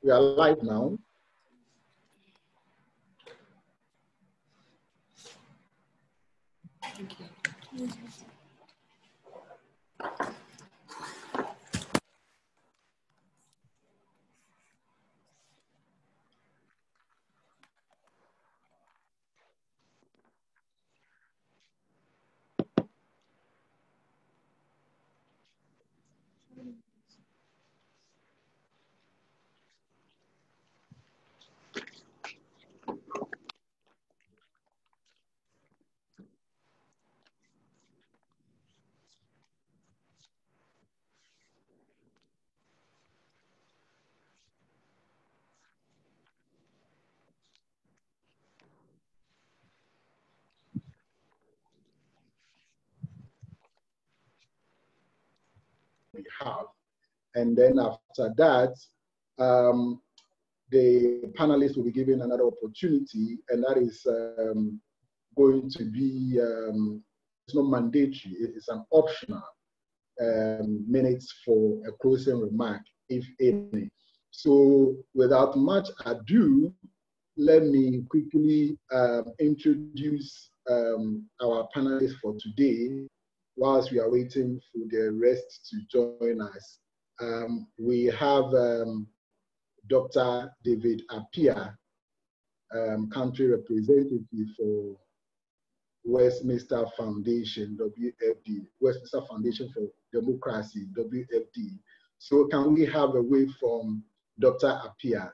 we are live now. Thank you. We have. And then after that, the panelists will be given another opportunity, and that is going to be, it's not mandatory, it's an optional minutes for a closing remark, if any. So without much ado, let me quickly introduce our panelists for today whilst we are waiting for the rest to join us. We have Dr. David Appiah, country representative for Westminster Foundation, WFD, Westminster Foundation for Democracy, WFD. So can we have a wave from Dr. Appiah?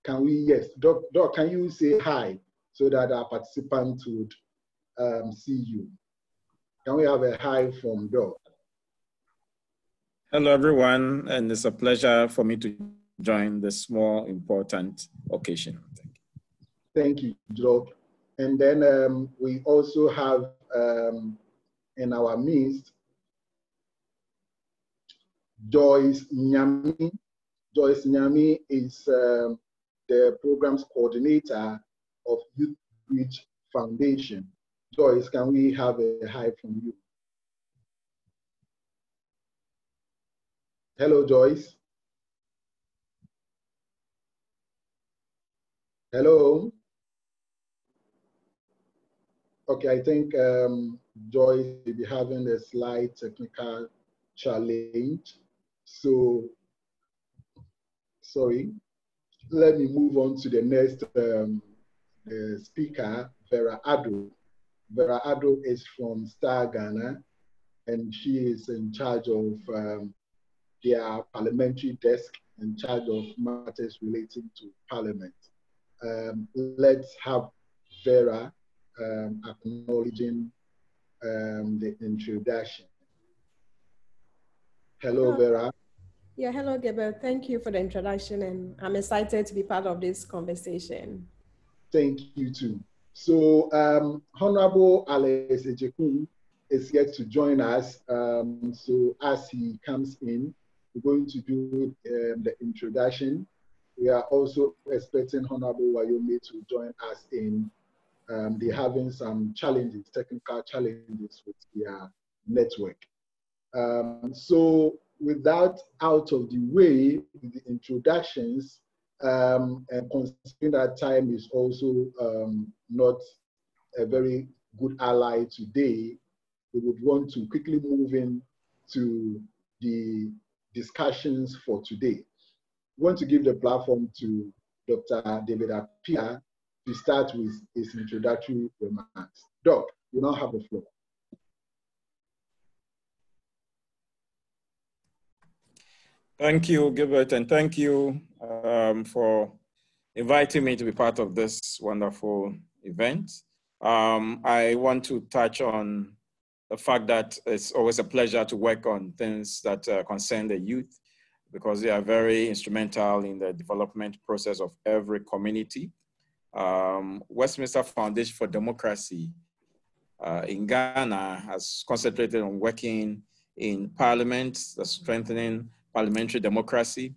Can we, yes, Doc, can you say hi so that our participants would see you? Can we have a hi from Doc? Hello, everyone, and it's a pleasure for me to join this small, important occasion. Thank you, Doc. And then we also have in our midst Joyce Nyame. Joyce Nyame is the programs coordinator of Youth Bridge Foundation. Joyce, can we have a hi from you? Hello, Joyce. Hello. Okay, I think Joyce will be having a slight technical challenge. So, sorry. Let me move on to the next speaker, Vera Addo. Vera Addo is from Star Ghana, and she is in charge of their parliamentary desk, in charge of matters relating to Parliament. Let's have Vera acknowledging the introduction. Hello, Vera. Yeah, hello, Gabriel. Thank you for the introduction, and I'm excited to be part of this conversation. Thank you, too. So, Honorable Alex Agyekum is yet to join us. So, as he comes in, we're going to do the introduction. We are also expecting Honorable Wayome to join us in. They're having some challenges, technical challenges with their network. So with that out of the way, with the introductions, and considering that time is also not a very good ally today, we would want to quickly move in to the discussions for today. We want to give the platform to Dr. David Appiah to start with his introductory remarks. Doc, you now have the floor. Thank you, Gilbert, and thank you for inviting me to be part of this wonderful event. I want to touch on the fact that it's always a pleasure to work on things that concern the youth, because they are very instrumental in the development process of every community. Westminster Foundation for Democracy in Ghana has concentrated on working in Parliament, strengthening parliamentary democracy,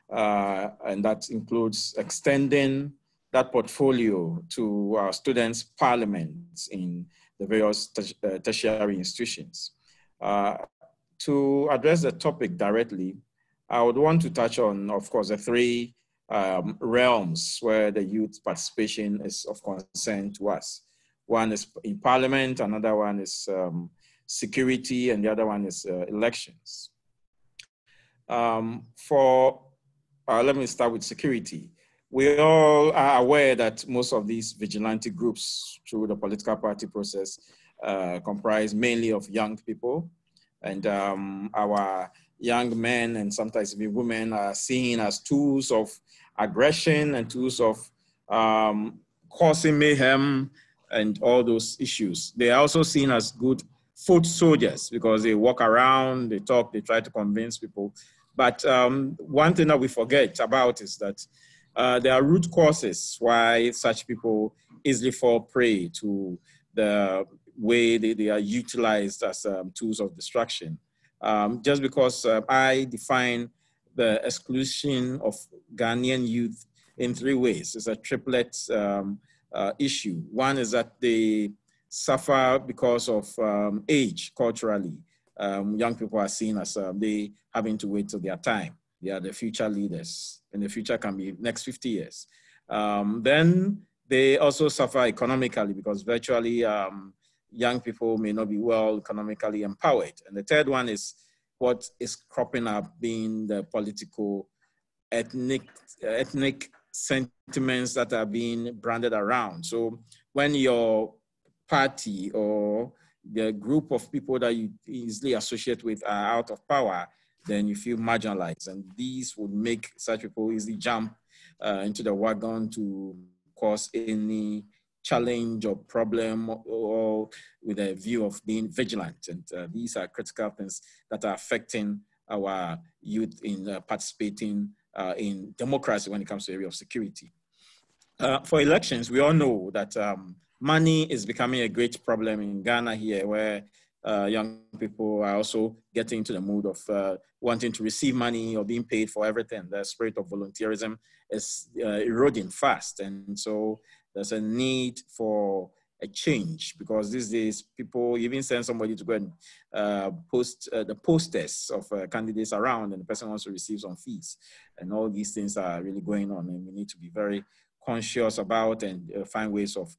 and that includes extending that portfolio to our students' parliaments in the various tertiary institutions. To address the topic directly, I would want to touch on, of course, the three realms where the youth participation is of concern to us. One is in Parliament, another one is security, and the other one is elections. Let me start with security. We all are aware that most of these vigilante groups through the political party process comprise mainly of young people, and our young men and sometimes even women are seen as tools of aggression and tools of causing mayhem and all those issues. They are also seen as good foot soldiers because they walk around, they talk, they try to convince people. But one thing that we forget about is that there are root causes why such people easily fall prey to the way they are utilized as tools of destruction. Just because I define the exclusion of Ghanaian youth in three ways. It's a triplet issue. One is that they suffer because of age culturally. Young people are seen as they having to wait till their time. They are the future leaders, and the future can be next 50 years. Then they also suffer economically because virtually young people may not be well economically empowered. And the third one is what is cropping up being the political ethnic sentiments that are being branded around. So when your party or the group of people that you easily associate with are out of power, then you feel marginalized. And these would make such people easily jump into the wagon to cause any challenge or problem or with a view of being vigilant. And these are critical things that are affecting our youth in participating in democracy when it comes to the area of security. For elections, we all know that money is becoming a great problem in Ghana here, where young people are also getting into the mood of wanting to receive money or being paid for everything. The spirit of volunteerism is eroding fast. And so there's a need for a change, because these days people even send somebody to go and post the posters of candidates around, and the person wants to receive some fees. And all these things are really going on, and we need to be very conscious about and find ways of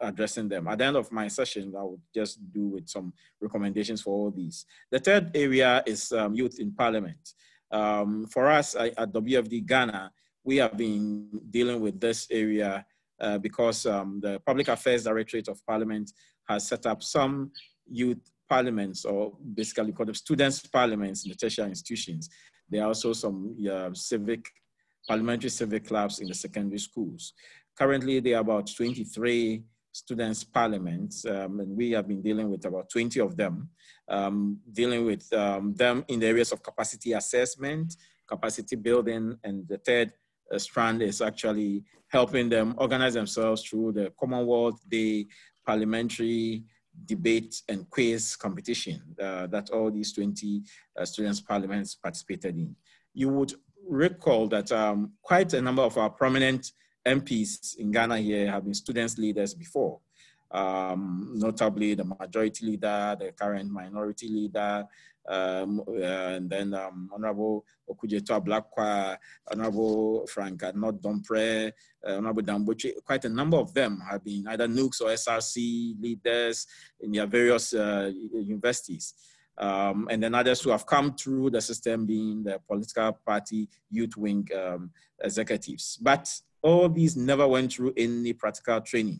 addressing them. At the end of my session, I would just do with some recommendations for all these. The third area is youth in Parliament. For us at WFD Ghana, we have been dealing with this area because the Public Affairs Directorate of Parliament has set up some youth parliaments, or basically called them students' parliaments in the tertiary institutions. There are also some parliamentary civic clubs in the secondary schools. Currently, there are about 23 students' parliaments, and we have been dealing with about 20 of them, dealing with them in the areas of capacity assessment, capacity building, and the third strand is actually helping them organize themselves through the Commonwealth Day parliamentary debate and quiz competition that all these 20 students' parliaments participated in. You would recall that quite a number of our prominent MPs in Ghana here have been students leaders before, notably the majority leader, the current minority leader, and then Honorable Okujeto Ablakwa, Honorable Frank Adnot Dompre, Honorable Damboche. Quite a number of them have been either NUCS or SRC leaders in their various universities. And then others who have come through the system being the political party youth wing executives. But all these never went through any practical training.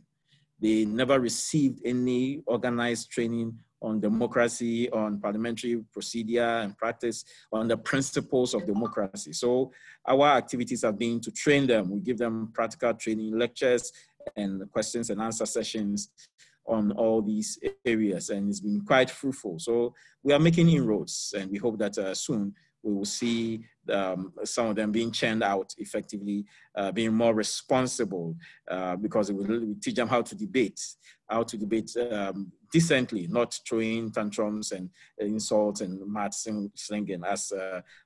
They never received any organized training on democracy, on parliamentary procedure and practice, on the principles of democracy. So our activities have been to train them. We give them practical training, lectures, and questions and answer sessions on all these areas, and it's been quite fruitful. So we are making inroads, and we hope that soon we will see some of them being churned out effectively, being more responsible, because it will teach them how to debate decently, not throwing tantrums and insults and mud slinging as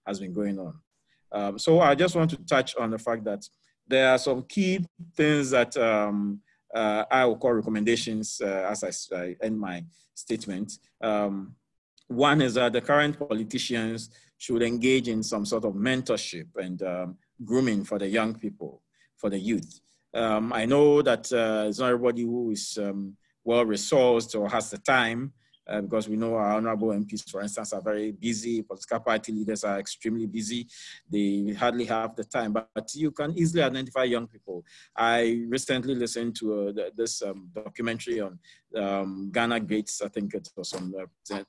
has been going on. So I just want to touch on the fact that there are some key things that I will call recommendations as I end my statement. One is that the current politicians should engage in some sort of mentorship and grooming for the young people, for the youth. I know that it's not everybody who is well-resourced or has the time, because we know our honorable MPs, for instance, are very busy. Political party leaders are extremely busy. They hardly have the time, but you can easily identify young people. I recently listened to this documentary on Ghana Gates, I think it was on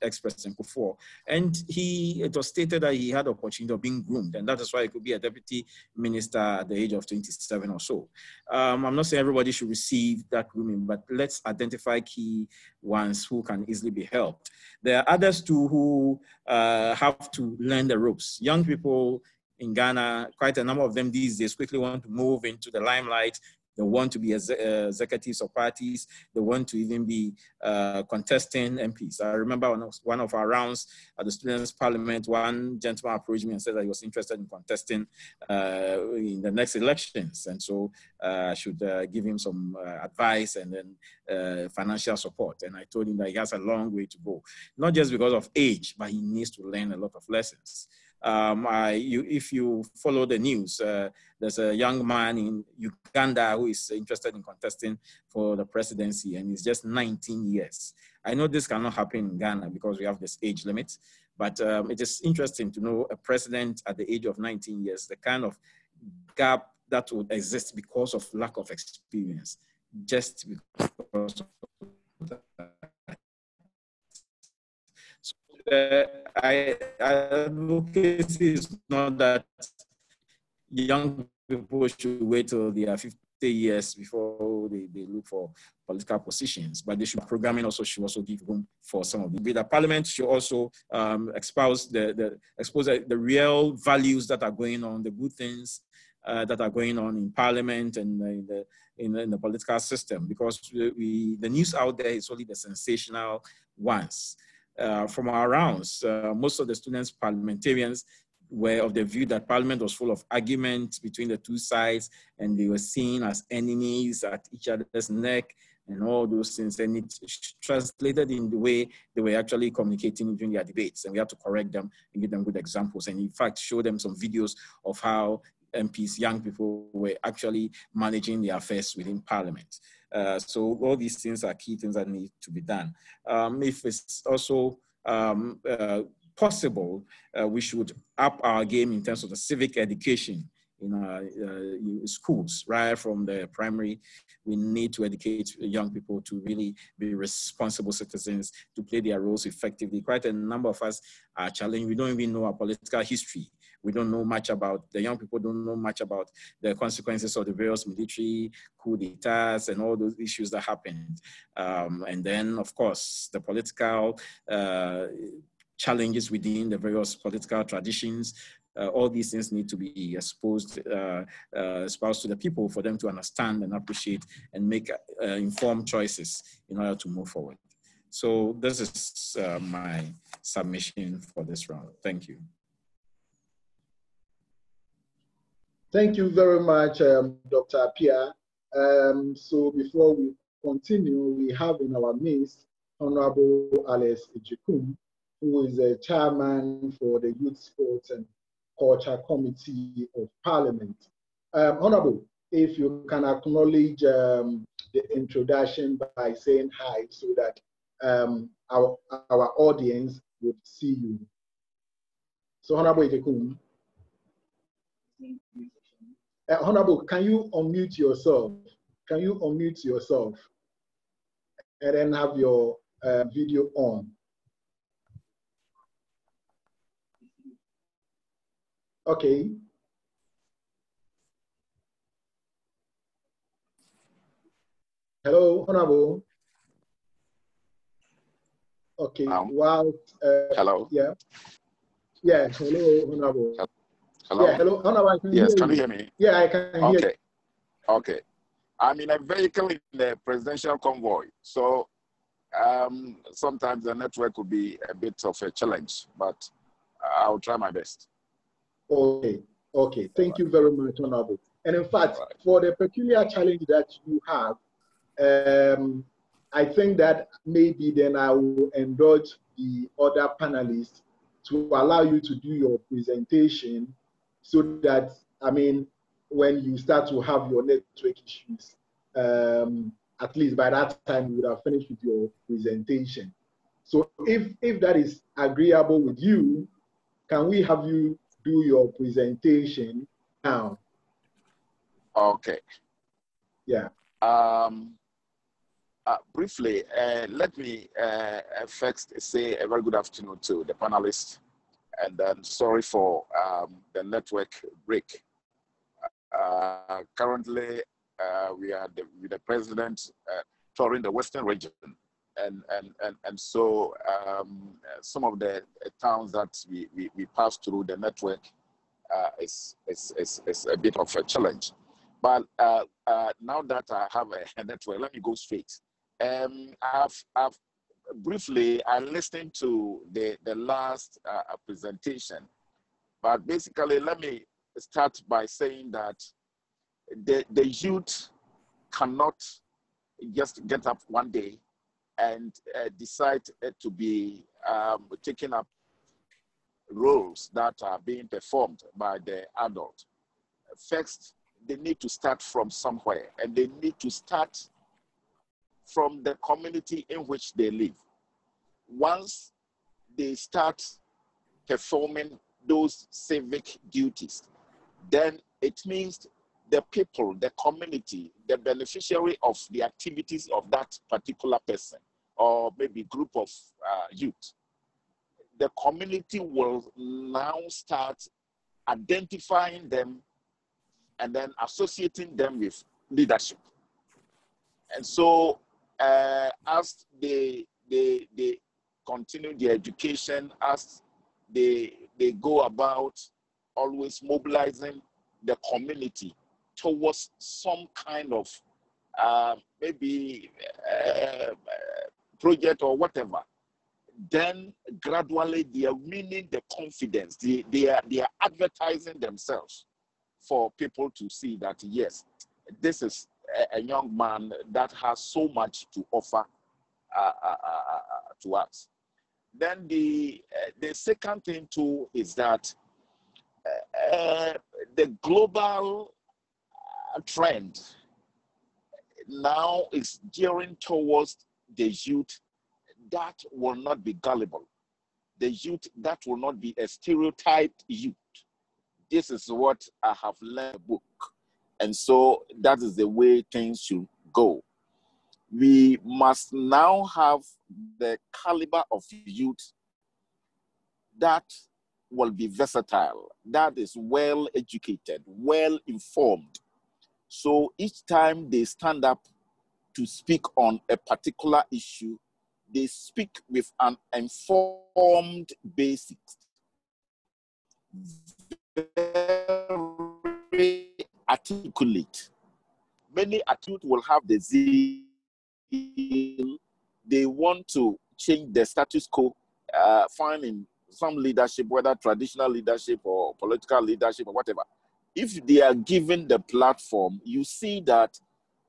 ex-President Kufuor, and it was stated that he had the opportunity of being groomed, and that is why he could be a deputy minister at the age of 27 or so. I'm not saying everybody should receive that grooming, but let's identify key ones who can easily be helped. There are others too who have to learn the ropes. Young people in Ghana, quite a number of them these days quickly want to move into the limelight. They want to be executives of parties. They want to even be contesting MPs. I remember one of our rounds at the Students' Parliament, one gentleman approached me and said that he was interested in contesting in the next elections. And so I should give him some advice and then financial support. And I told him that he has a long way to go, not just because of age, but he needs to learn a lot of lessons. If you follow the news, there's a young man in Uganda who is interested in contesting for the presidency, and he's just 19 years. I know this cannot happen in Ghana because we have this age limit, but it is interesting to know a president at the age of 19 years, the kind of gap that would exist because of lack of experience, just because of that. Advocacy is not that young people should wait till they are 50 years before they look for political positions, but they should programming also should also give room for some of the Parliament should also expose the real values that are going on, the good things that are going on in Parliament and in the political system, because the news out there is only the sensational ones. From our rounds, most of the students parliamentarians were of the view that Parliament was full of arguments between the two sides, and they were seen as enemies at each other's neck and all those things. And it translated in the way they were actually communicating during their debates. And we had to correct them and give them good examples. And in fact, show them some videos of how MPs, young people, were actually managing their affairs within Parliament. So all these things are key things that need to be done. If it's also possible, we should up our game in terms of the civic education in our schools, right from the primary. We need to educate young people to really be responsible citizens, to play their roles effectively. Quite a number of us are challenged. We don't even know our political history. We don't know much about, the young people don't know much about the consequences of the various military coup d'etats and all those issues that happened. And then, of course, the political challenges within the various political traditions. All these things need to be espoused to the people for them to understand and appreciate and make informed choices in order to move forward. So this is my submission for this round. Thank you. Thank you very much, Dr. Appiah. So before we continue, we have in our midst Honorable Agyekum, who is a chairman for the Youth Sports and Culture Committee of Parliament. Honorable, if you can acknowledge the introduction by saying hi so that our audience would see you. So Honorable Agyekum. Honorable, can you unmute yourself? Can you unmute yourself and then have your video on? Okay. Hello, Honorable. Okay. Wow. Hello. Yeah. Yeah. Hello, Honorable. Hello. Yeah. Hello, Honorable. Yes. Can you hear me? Yeah, I can hear you. Okay. Okay. I'm in a vehicle in the presidential convoy, so sometimes the network will be a bit of a challenge, but I'll try my best. Okay. Okay. Thank you very much, Honorable. And in fact, for the peculiar challenge that you have, I think that maybe then I will indulge the other panelists to allow you to do your presentation so that, I mean, when you start to have your network issues, at least by that time you would have finished with your presentation. So if that is agreeable with you, can we have you do your presentation now? Okay. Yeah. Briefly, let me first say a very good afternoon to the panelists, and then sorry for the network break. Currently, we are with the president touring the Western region, and so some of the towns that we pass through, the network is a bit of a challenge. But now that I have a network, let me go straight. I've briefly, I listened to the last presentation, but basically, let me start by saying that the youth cannot just get up one day and decide to be taking up roles that are being performed by the adult. First, they need to start from somewhere, and they need to start from the community in which they live. Once they start performing those civic duties, then it means the people, the community, the beneficiary of the activities of that particular person or maybe group of youth, the community will now start identifying them and then associating them with leadership. And so as they continue their education, as they go about always mobilizing the community towards some kind of maybe project or whatever, then gradually they are winning the confidence. They are advertising themselves for people to see that, yes, this is a young man that has so much to offer to us. Then the second thing too is that the global trend now is gearing towards the youth that will not be gullible, the youth that will not be a stereotyped youth. This is what I have learned in the book. And so that is the way things should go. We must now have the caliber of youth that will be versatile, that is well educated, well informed. So each time they stand up to speak on a particular issue, they speak with an informed basis. Very articulate. Many youth will have the zeal. They want to change the status quo, finding some leadership, whether traditional leadership or political leadership or whatever. If they are given the platform, you see that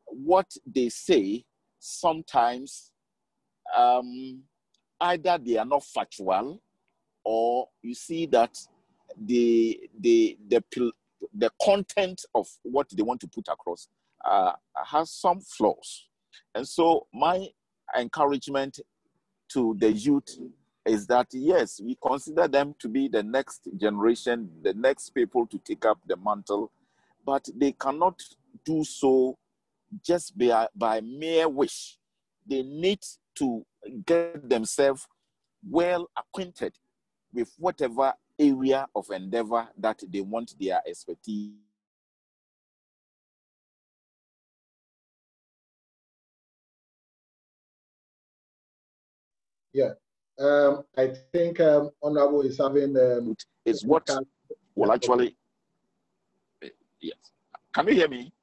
what they say sometimes either they are not factual, or you see that the content of what they want to put across has some flaws. And so my encouragement to the youth is that, yes, we consider them to be the next generation, the next people to take up the mantle, but they cannot do so just by mere wish. They need to get themselves well acquainted with whatever area of endeavor that they want their expertise. Yeah, I think Honorable is having is what will actually. Yes. Can you hear me?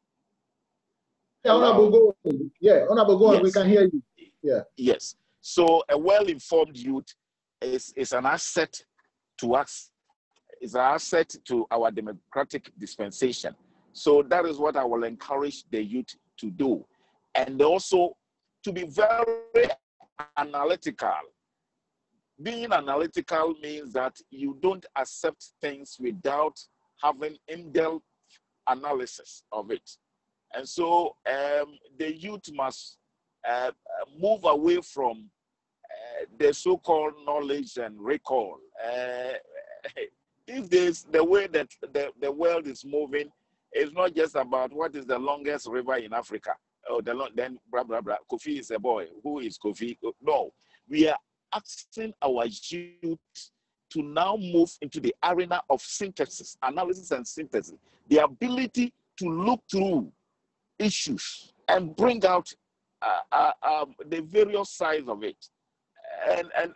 Yeah, Honorable, go on. Yeah, Honorable, go on. We can hear you. Yeah. Yes. So a well-informed youth is an asset to us. It's an asset to our democratic dispensation. So that is what I will encourage the youth to do. And also to be very analytical. being analytical means that you don't accept things without having in-depth analysis of it. And so the youth must move away from the so-called knowledge and recall. These days, the way that the world is moving is not just about what is the longest river in Africa. Oh, then blah, blah, blah. Kofi is a boy. Who is Kofi? No. We are asking our youth to now move into the arena of synthesis, analysis and synthesis. The ability to look through issues and bring out the various sides of it.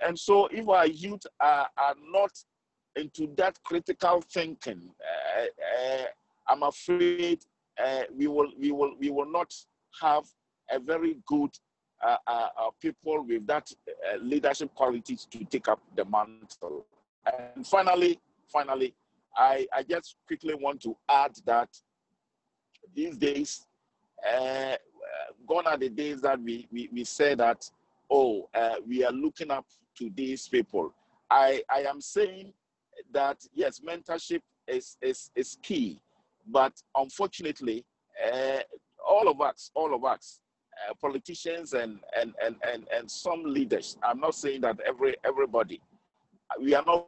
And so if our youth are not into that critical thinking, I'm afraid we will not have a very good people with that leadership qualities to take up the mantle. And finally, I just quickly want to add that these days, gone are the days that we say that, we are looking up to these people. I am saying that, yes, mentorship is key, but unfortunately, all of us, politicians and some leaders, I'm not saying that everybody, we are not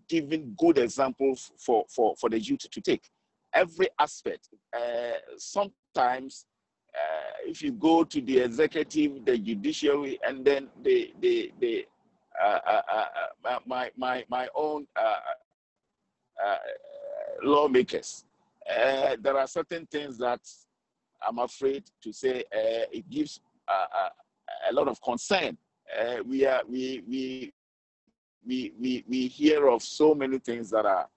giving good examples for the youth to take. Every aspect, sometimes if you go to the executive, the judiciary, and then my own lawmakers, there are certain things that I'm afraid to say it gives a lot of concern. We hear of so many things that are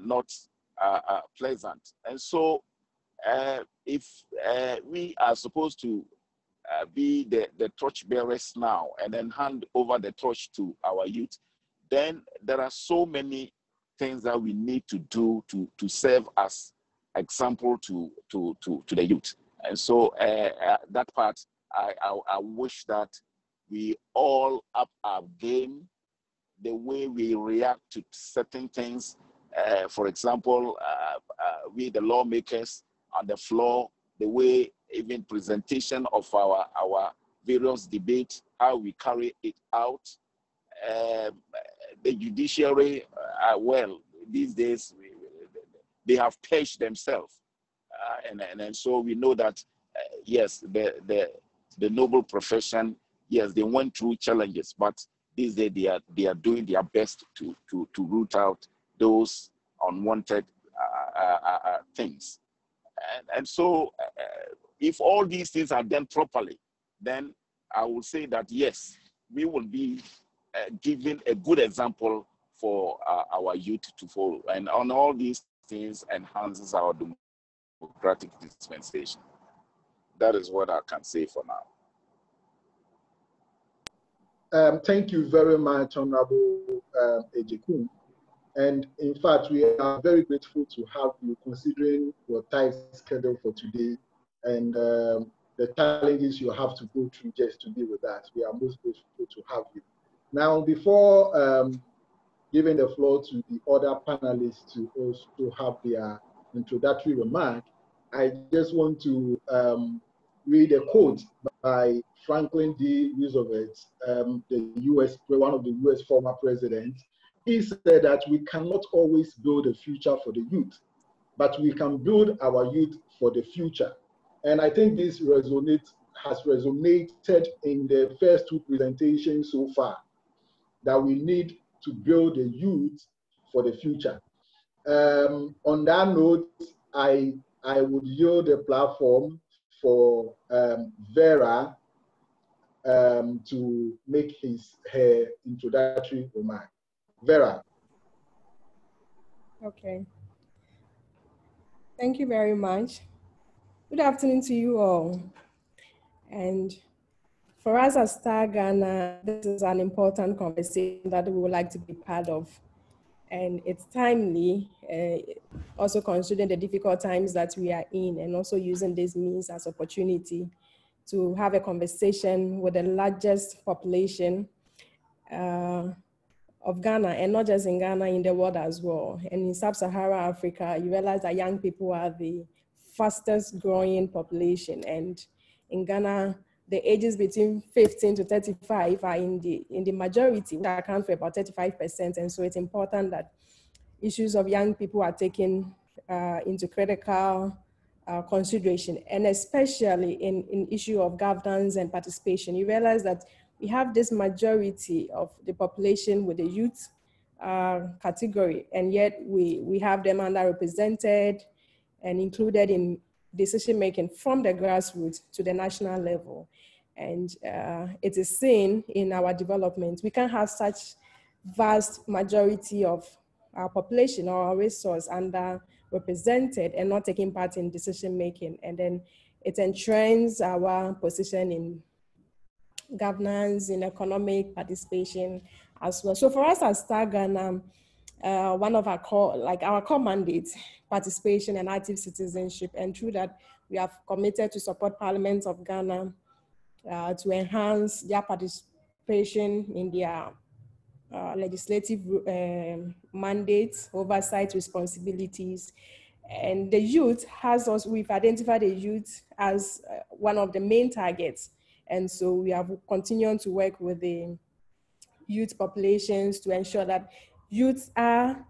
not pleasant, and so if we are supposed to be the torch bearers now and then hand over the torch to our youth, then there are so many things that we need to do to serve as example to the youth. And so that part, I wish that we all up our game, the way we react to certain things. For example, we the lawmakers on the floor, the way even presentation of our various debates, how we carry it out. The judiciary, well, these days, they have paged themselves. And so we know that, yes, the noble profession, yes, they went through challenges, but these days they are doing their best to root out those unwanted things. And so if all these things are done properly, then I will say that, yes, we will be giving a good example for our youth to follow. And on all these things enhances our democratic dispensation. That is what I can say for now. Thank you very much, Honorable Agyekum. And in fact, we are very grateful to have you, considering your tight schedule for today and the challenges you have to go through just to be with us. We are most grateful to have you. Now, before giving the floor to the other panelists to also have their introductory remark, I just want to read a quote by Franklin D. Roosevelt, one of the US former presidents. He said that we cannot always build a future for the youth, but we can build our youth for the future. And I think this has resonated in the first two presentations so far, that we need to build the youth for the future. On that note, I would yield the platform for Vera to make her introductory remark. Vera. Okay. Thank you very much. Good afternoon to you all. And for us as Star Ghana, this is an important conversation that we would like to be part of. And it's timely, also considering the difficult times that we are in, and also using this means as opportunity to have a conversation with the largest population of Ghana, and not just in Ghana, in the world as well. And in Sub-Saharan Africa, you realize that young people are the fastest growing population. And in Ghana, the ages between 15 to 35 are in the majority, which account for about 35%. And so it's important that issues of young people are taken into critical consideration, and especially in issue of governance and participation. You realize that we have this majority of the population with the youth category, and yet we have them underrepresented and included in decision-making from the grassroots to the national level. And it is seen in our development. We can't have such vast majority of our population or our resource underrepresented and not taking part in decision-making. And then it entrenches our position in governance, in economic participation as well. So for us as Star Ghana, one of our core mandates, participation and active citizenship, and through that, we have committed to support Parliament of Ghana to enhance their participation in their legislative mandates, oversight responsibilities. And the youth we've identified the youth as one of the main targets. And so we have continued to work with the youth populations to ensure that youths are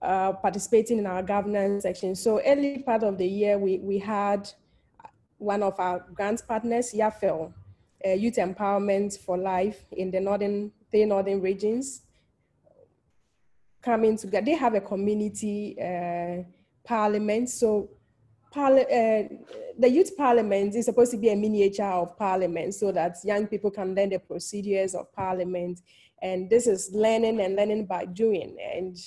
participating in our governance section. So early part of the year, we had one of our grant partners, YAFEL, Youth Empowerment for Life in the three northern regions, coming together. They have a community parliament. So the youth parliament is supposed to be a miniature of parliament so that young people can learn the procedures of parliament. And this is learning by doing. And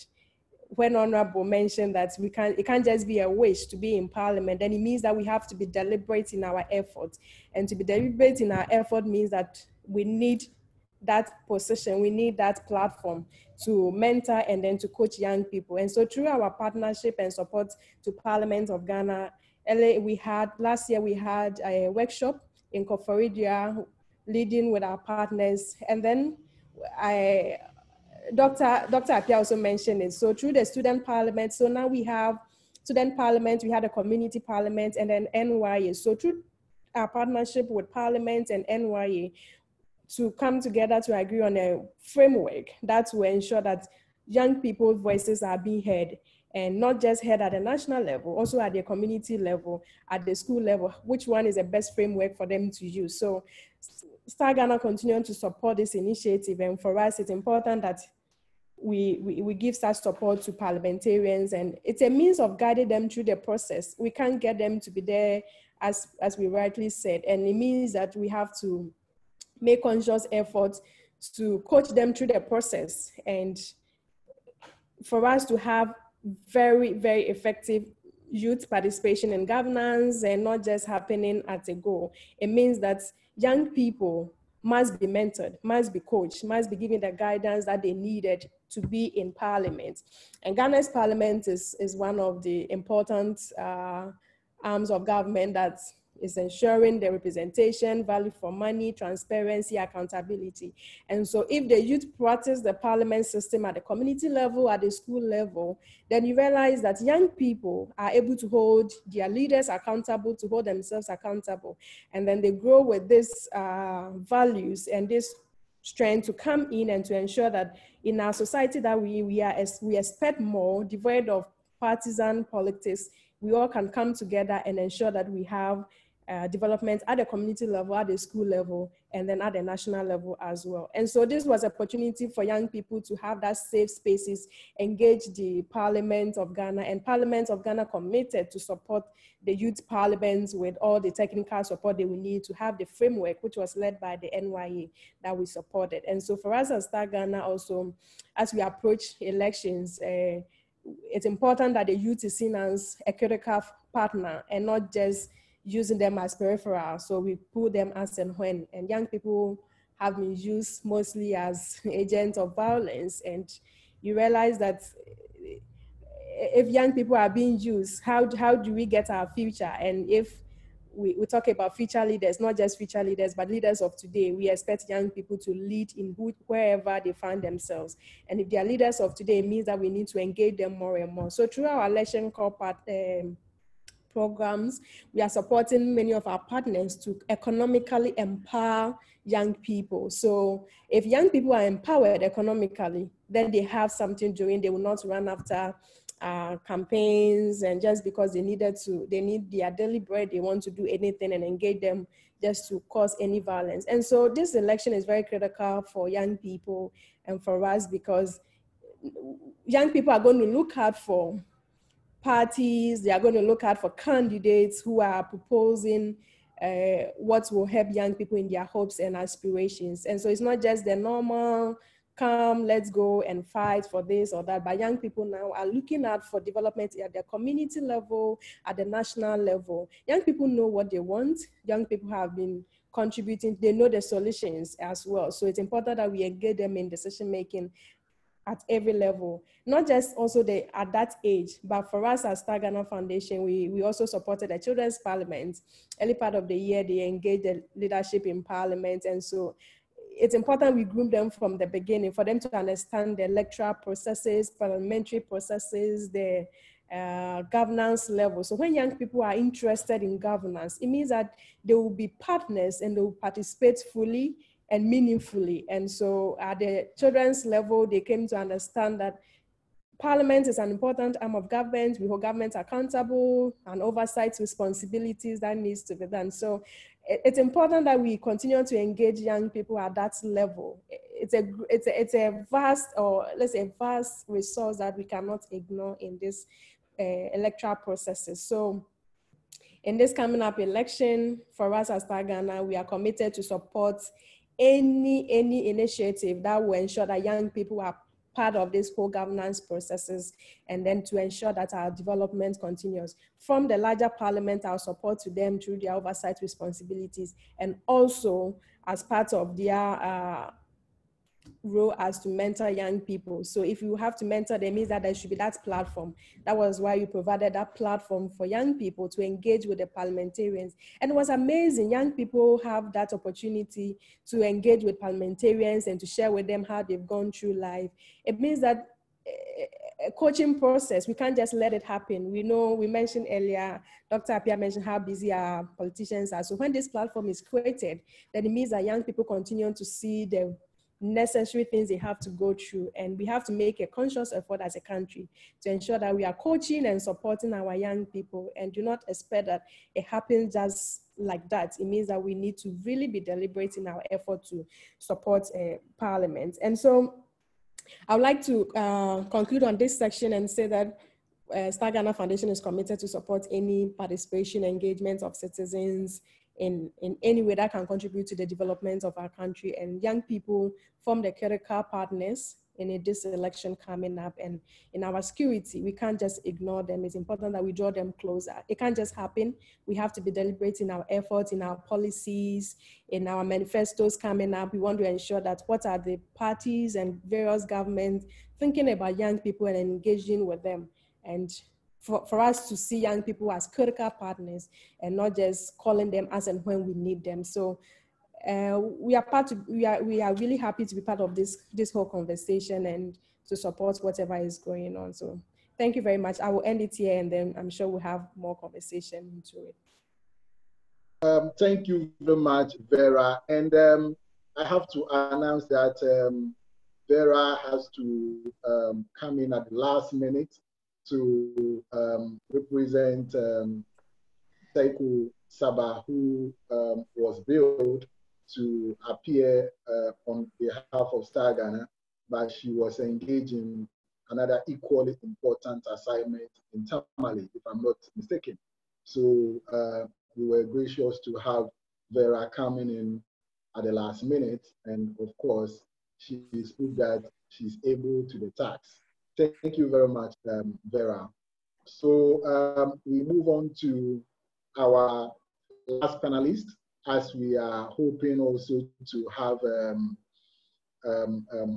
when Honorable mentioned that it can't just be a wish to be in Parliament, then it means that we have to be deliberate in our efforts. And to be deliberate in our effort means that we need that position, we need that platform to mentor and then to coach young people. And so through our partnership and support to Parliament of Ghana, last year we had a workshop in Koforidua leading with our partners. And then Dr. Appiah also mentioned it. So through the student parliament, so now we have student parliament, we had a community parliament, and then NYA. So through our partnership with Parliament and NYA to come together to agree on a framework that will ensure that young people's voices are being heard, and not just heard at the national level, also at the community level, at the school level, which one is the best framework for them to use. So Star Ghana continuing to support this initiative, and for us, it's important that we give such support to parliamentarians, and it's a means of guiding them through the process. We can't get them to be there, as we rightly said, and it means that we have to make conscious efforts to coach them through the process, and for us to have very, very effective youth participation in governance and not just happening at a goal. It means that young people must be mentored, must be coached, must be given the guidance that they needed to be in Parliament. And Ghana's Parliament is one of the important arms of government that is ensuring the representation, value for money, transparency, accountability. And so if the youth practice the parliament system at the community level, at the school level, then you realize that young people are able to hold their leaders accountable, to hold themselves accountable. And then they grow with these values and this strength to come in and to ensure that in our society that we expect more, devoid of partisan politics, we all can come together and ensure that we have development at the community level, at the school level, and then at the national level as well. And so this was an opportunity for young people to have that safe spaces, engage the Parliament of Ghana, and Parliament of Ghana committed to support the youth parliaments with all the technical support they will need to have the framework, which was led by the NYA that we supported. And so for us as Star Ghana also, as we approach elections, it's important that the youth is seen as a critical partner and not just using them as peripheral. So we put them as and when, and young people have been used mostly as agents of violence. And you realize that if young people are being used, how do we get our future? And if we talk about future leaders, not just future leaders, but leaders of today. We expect young people to lead in wherever they find themselves. And if they are leaders of today, it means that we need to engage them more and more. So through our election corporate programs, we are supporting many of our partners to economically empower young people. So if young people are empowered economically, then they have something doing. They will not run after campaigns, and just because they need their daily bread, they want to do anything and engage them just to cause any violence. And so this election is very critical for young people and for us, because young people are going to look out for parties, they are going to look out for candidates who are proposing what will help young people in their hopes and aspirations. And so it's not just the normal, come, let's go and fight for this or that, but young people now are looking out for development at the community level, at the national level. Young people know what they want. Young people have been contributing, they know the solutions as well. So it's important that we engage them in decision-making at every level, not just also at that age, but for us as Star Ghana Foundation, we also supported the Children's Parliament. Early part of the year, they engaged the leadership in Parliament. And so it's important we groom them from the beginning for them to understand the electoral processes, parliamentary processes, the governance level. So when young people are interested in governance, it means that they will be partners and they will participate fully and meaningfully. And so at the children's level, they came to understand that Parliament is an important arm of government. We hold government accountable and oversight responsibilities that needs to be done. So it's important that we continue to engage young people at that level. It's a vast, or let's say vast resource that we cannot ignore in this electoral processes. So in this coming up election, for us as Star Ghana, we are committed to support any initiative that will ensure that young people are part of these whole governance processes, and then to ensure that our development continues. From the larger parliament, our support to them through their oversight responsibilities, and also as part of their role as to mentor young people. So if you have to mentor them, means that there should be that platform. That was why you provided that platform for young people to engage with the parliamentarians. And it was amazing. Young people have that opportunity to engage with parliamentarians and to share with them how they've gone through life. It means that a coaching process, we can't just let it happen. We know, we mentioned earlier, Dr. Appiah mentioned how busy our politicians are. So when this platform is created, then it means that young people continue to see the necessary things they have to go through. And we have to make a conscious effort as a country to ensure that we are coaching and supporting our young people, and do not expect that it happens just like that. It means that we need to really be deliberate in our effort to support Parliament. And so I would like to conclude on this section and say that Star Ghana Foundation is committed to support any participation, engagement of citizens in any way that can contribute to the development of our country. And young people form the critical partners in this election coming up. And in our security, we can't just ignore them. It's important that we draw them closer. It can't just happen. We have to be deliberate in our efforts, in our policies, in our manifestos coming up. We want to ensure that what are the parties and various governments thinking about young people and engaging with them. And for us to see young people as critical partners and not just calling them as and when we need them. So we are really happy to be part of this whole conversation and to support whatever is going on. So thank you very much. I will end it here, and then I'm sure we'll have more conversation into it. Thank you very much, Vera. And I have to announce that Vera has to come in at the last minute to represent Saiku Saba, who was billed to appear on behalf of Star Ghana, but she was engaged in another equally important assignment in Tamale, if I'm not mistaken. So we were gracious to have Vera coming in at the last minute, and of course, she's proved that she's able to the task. Thank you very much, Vera. So we move on to our last panelist, as we are hoping also to have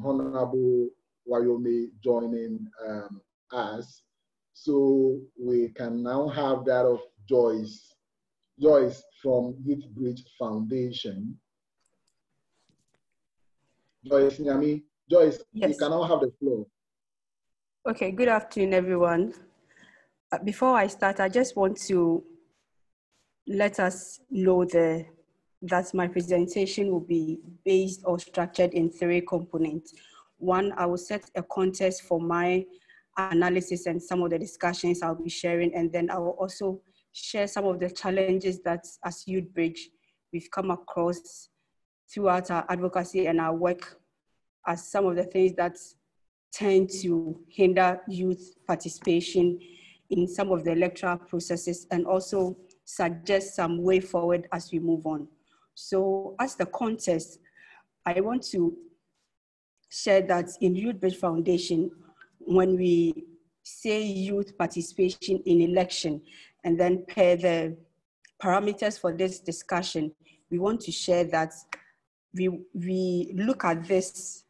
Honorable Wayome joining us. So we can now have that of Joyce Joyce from Youth Bridge Foundation. Joyce Nyame. Joyce, yes. You can now have the floor. Okay, good afternoon, everyone. Before I start, I just want to let us know that my presentation will be based or structured in 3 components. One, I will set a context for my analysis and some of the discussions I'll be sharing, and then I will also share some of the challenges that as Youth Bridge we've come across throughout our advocacy and our work as some of the things that tend to hinder youth participation in some of the electoral processes, and also suggest some way forward as we move on. So as the context, I want to share that in Youth Bridge Foundation, when we say youth participation in election, and then per the parameters for this discussion, we want to share that we look at this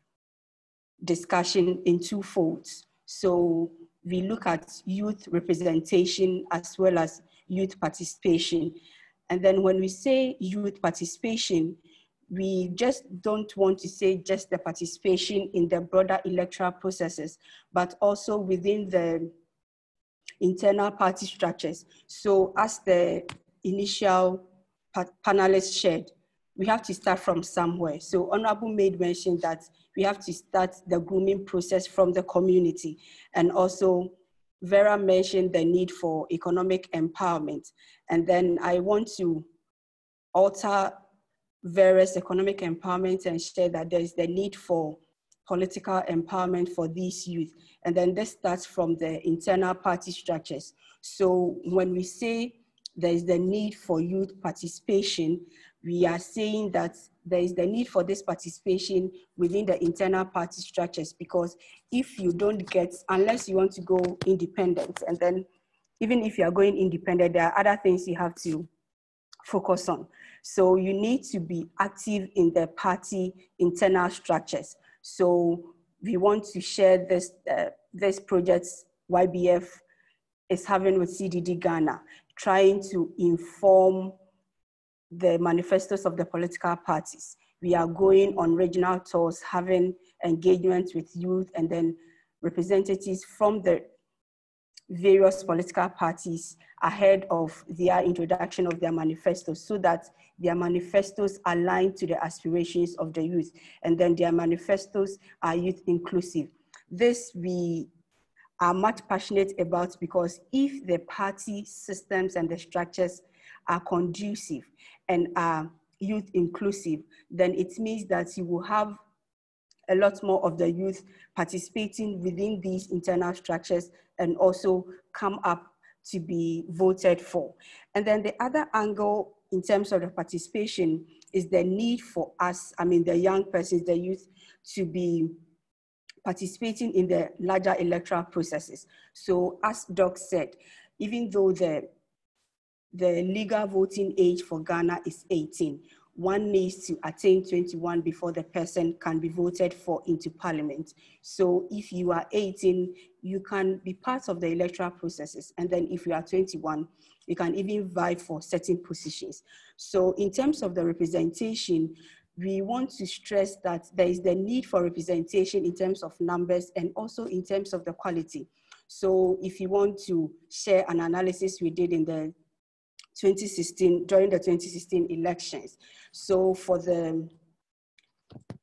discussion in 2 folds. So we look at youth representation as well as youth participation. And then when we say youth participation, we just don't want to say just the participation in the broader electoral processes, but also within the internal party structures. So as the initial panelists shared, we have to start from somewhere. So Honorable made mention that we have to start the grooming process from the community. And also Vera mentioned the need for economic empowerment. And then I want to alter Vera's economic empowerment and share that there is the need for political empowerment for these youth. And then this starts from the internal party structures. So when we say there is the need for youth participation, we are saying that there is the need for this participation within the internal party structures, because if you don't get, unless you want to go independent, and then even if you are going independent, there are other things you have to focus on. So you need to be active in the party internal structures. So we want to share this project YBF is having with CDD Ghana, trying to inform the manifestos of the political parties. We are going on regional tours, having engagement with youth and then representatives from the various political parties ahead of their introduction of their manifestos, so that their manifestos align to the aspirations of the youth, and then their manifestos are youth inclusive. This we are much passionate about, because if the party systems and the structures are conducive and are youth inclusive, then it means that you will have a lot more of the youth participating within these internal structures and also come up to be voted for. And then the other angle in terms of the participation is the need for us, the young persons, the youth, to be participating in the larger electoral processes. So as Doc said, even though the legal voting age for Ghana is 18, one needs to attain 21 before the person can be voted for into parliament. So if you are 18, you can be part of the electoral processes. And then if you are 21, you can even vie for certain positions. So in terms of the representation, we want to stress that there is the need for representation in terms of numbers and also in terms of the quality. So if you want to share an analysis we did in the 2016, during the 2016 elections. So for the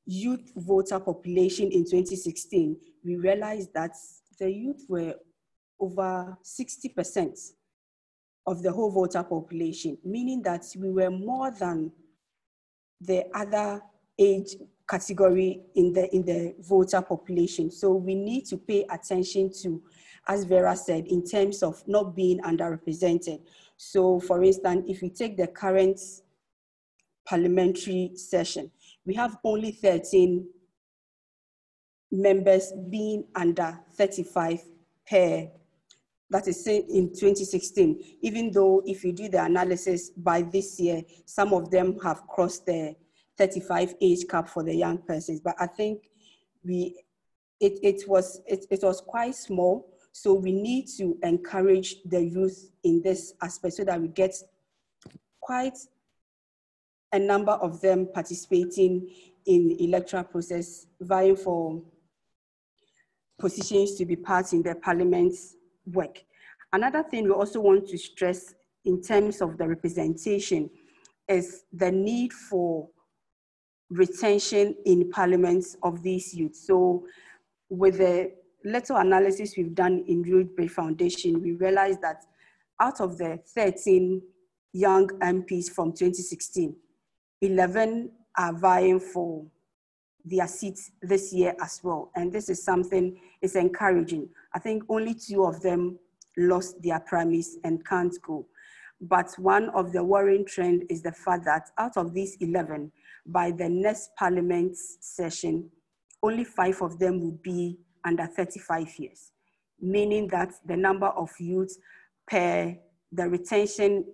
youth voter population in 2016, we realized that the youth were over 60% of the whole voter population, meaning that we were more than the other age category in the voter population. So we need to pay attention to, as Vera said, in terms of not being underrepresented. So for instance, if we take the current parliamentary session, we have only 13 members being under 35 per, that is in 2016, even though if you do the analysis by this year, some of them have crossed the 35 age cap for the young persons. But I think it was quite small. So we need to encourage the youth in this aspect so that we get quite a number of them participating in the electoral process, vying for positions to be part in the parliament's work. Another thing we also want to stress in terms of the representation is the need for retention in parliaments of these youth. So with the little analysis we've done in Youth Bridge Foundation, we realized that out of the 13 young MPs from 2016, 11 are vying for their seats this year as well. And this is something is encouraging. I think only 2 of them lost their primaries and can't go. But one of the worrying trend is the fact that out of these 11, by the next parliament session, only 5 of them will be under 35 years, meaning that the number of youths per the retention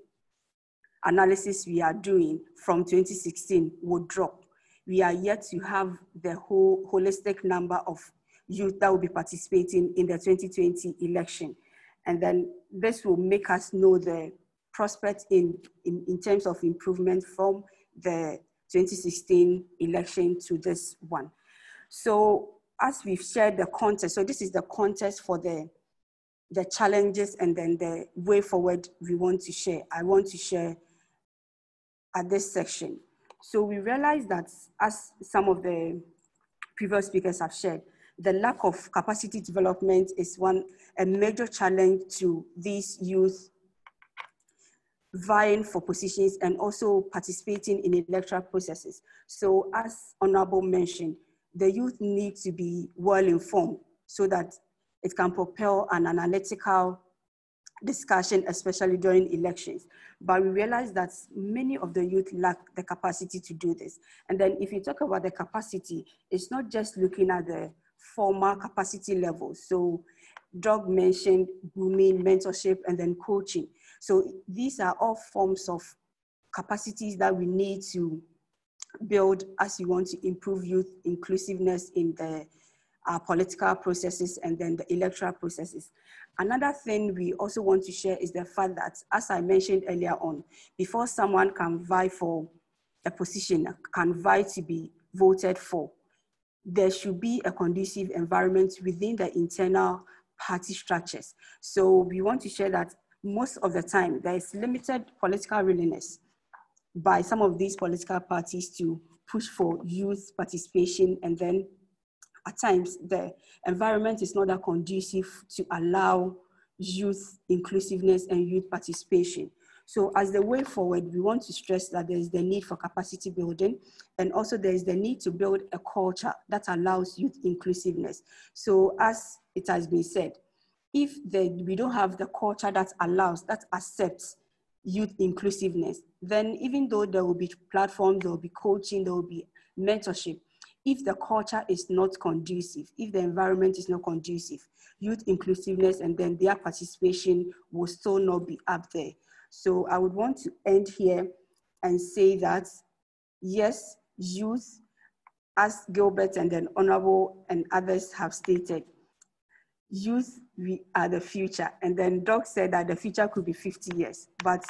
analysis we are doing from 2016 would drop. We are yet to have the whole holistic number of youth that will be participating in the 2020 election. And then this will make us know the prospect in terms of improvement from the 2016 election to this one. So as we've shared the context, so this is the context for the challenges and then the way forward we want to share. I want to share at this section. So we realize that, as some of the previous speakers have shared, the lack of capacity development is a major challenge to these youth vying for positions and also participating in electoral processes. So as Honorable mentioned, the youth need to be well informed so that it can propel an analytical discussion, especially during elections. But we realize that many of the youth lack the capacity to do this. And then if you talk about the capacity, it's not just looking at the formal capacity levels. So Doug mentioned grooming, mentorship, and then coaching. So these are all forms of capacities that we need to build as we want to improve youth inclusiveness in the political processes and then the electoral processes. Another thing we also want to share is the fact that, as I mentioned earlier on, before someone can vie for a position, can vie to be voted for, there should be a conducive environment within the internal party structures. So we want to share that most of the time there is limited political willingness by some of these political parties to push for youth participation, and then at times the environment is not that conducive to allow youth inclusiveness and youth participation. So as the way forward, we want to stress that there is the need for capacity building, and also there is the need to build a culture that allows youth inclusiveness. So as it has been said, if we don't have the culture that allows, that accepts youth inclusiveness, then even though there will be platforms, there will be coaching, there will be mentorship, if the culture is not conducive, if the environment is not conducive, youth inclusiveness and then their participation will still not be up there. So I would want to end here and say that, yes, youth, as Gilbert and then Honorable and others have stated, youth, we are the future. And then Doc said that the future could be 50 years, but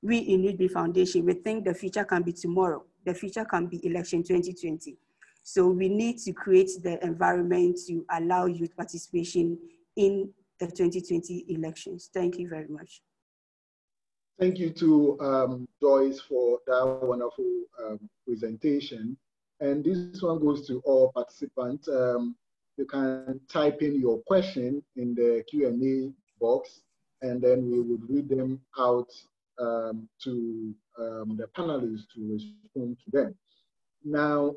we in Youth Bridge Foundation, we think the future can be tomorrow. The future can be election 2020. So we need to create the environment to allow youth participation in the 2020 elections. Thank you very much. Thank you to Joyce for that wonderful presentation. And this one goes to all participants. You can type in your question in the Q&A box, and then we would read them out to the panelists to respond to them. Now,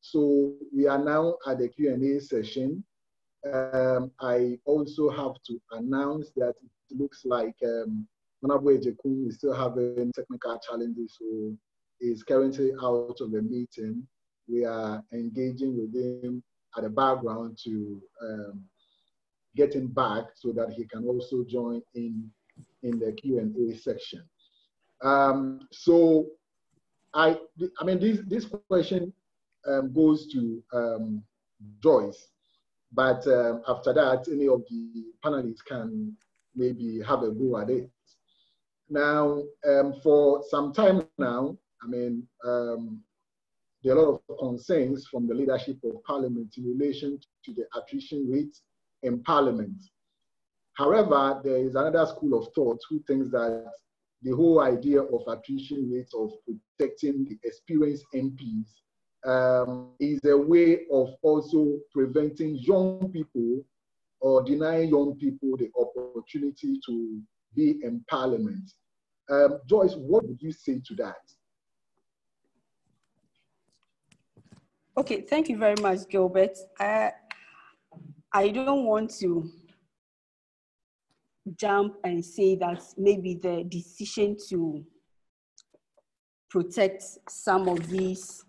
so we are now at the Q&A session. I also have to announce that it looks like Honorable Agyekum is still having technical challenges, so he's currently out of the meeting. We are engaging with him at the background to get him back so that he can also join in the Q&A section. So I mean, this question goes to Joyce, but after that, any of the panelists can maybe have a go at it. Now, for some time now, I mean, there are a lot of concerns from the leadership of Parliament in relation to the attrition rate in Parliament. However, there is another school of thought who thinks that the whole idea of attrition rates, of protecting the experienced MPs, is a way of also preventing young people or denying young people the opportunity to be in Parliament. Joyce, what would you say to that? Okay, thank you very much, Gilbert. I don't want to jump and say that maybe the decision to protect some of these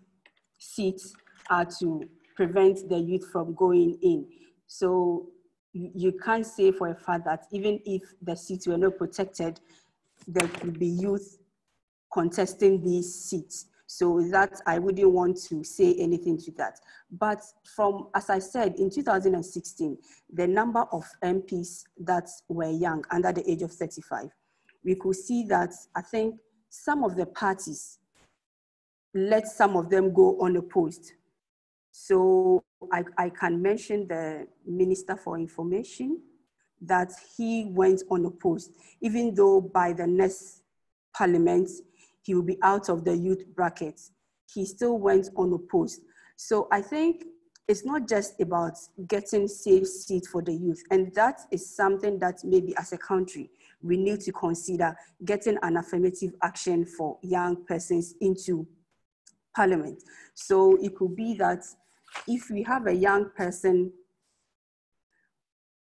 seats are to prevent the youth from going in. So you can't say for a fact that even if the seats were not protected, there could be youth contesting these seats. So that I wouldn't want to say anything to that. But from, as I said, in 2016, the number of MPs that were young, under the age of 35, we could see that I think some of the parties let some of them go unopposed. So I can mention the Minister for Information, that he went unopposed, even though by the next Parliament, he will be out of the youth brackets. He still went unopposed. So I think it's not just about getting safe seats for the youth. And that is something that maybe as a country, we need to consider getting an affirmative action for young persons into Parliament. So it could be that if we have a young person,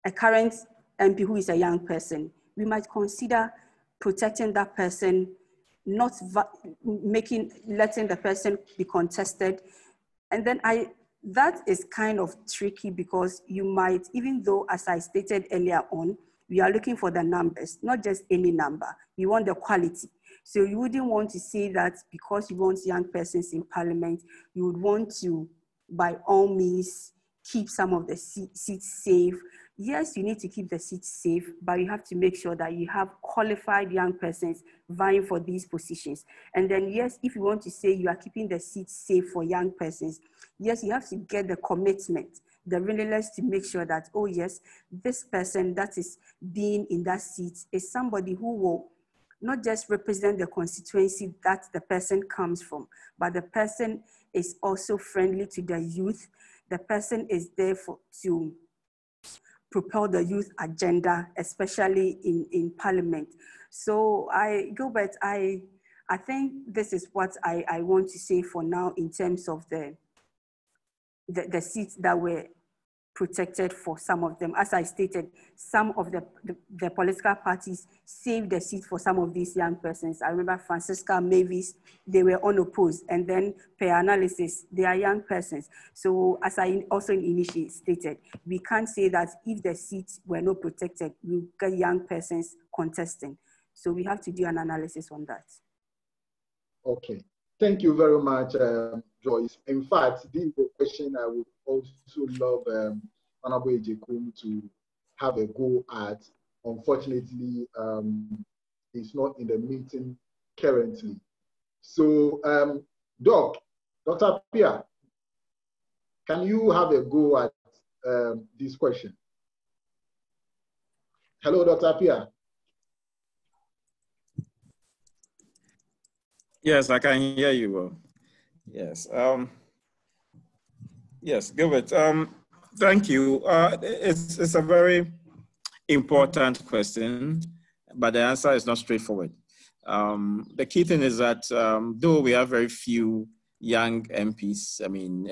a current MP who is a young person, we might consider protecting that person, not letting the person be contested. And then that is kind of tricky, because you might, even though, as I stated earlier on, we are looking for the numbers, not just any number. You want the quality. So you wouldn't want to say that because you want young persons in Parliament, you would want to, by all means, keep some of the seats safe. Yes, you need to keep the seats safe, but you have to make sure that you have qualified young persons vying for these positions. And then, yes, if you want to say you are keeping the seats safe for young persons, yes, you have to get the commitment, the willingness to make sure that, oh yes, this person that is being in that seat is somebody who will not just represent the constituency that the person comes from, but the person is also friendly to the youth. The person is there to propel the youth agenda, especially in Parliament. So Gilbert, I think this is what I want to say for now in terms of the seats that were protected for some of them. As I stated, some of the political parties saved the seat for some of these young persons. I remember Francisca Mavis, they were unopposed, and then per analysis, they are young persons. So as I also initially stated, we can't say that if the seats were not protected, we'll get young persons contesting. So we have to do an analysis on that. Okay, thank you very much, Joyce. In fact, this is a question I would also love Honorable Agyekum to have a go at. Unfortunately, it's not in the meeting currently. So, Dr. Appiah, can you have a go at this question? Hello, Dr. Appiah. Yes, I can hear you. Yes. Yes, Gilbert. Thank you. It's a very important question, but the answer is not straightforward. The key thing is that though we have very few young MPs, I mean,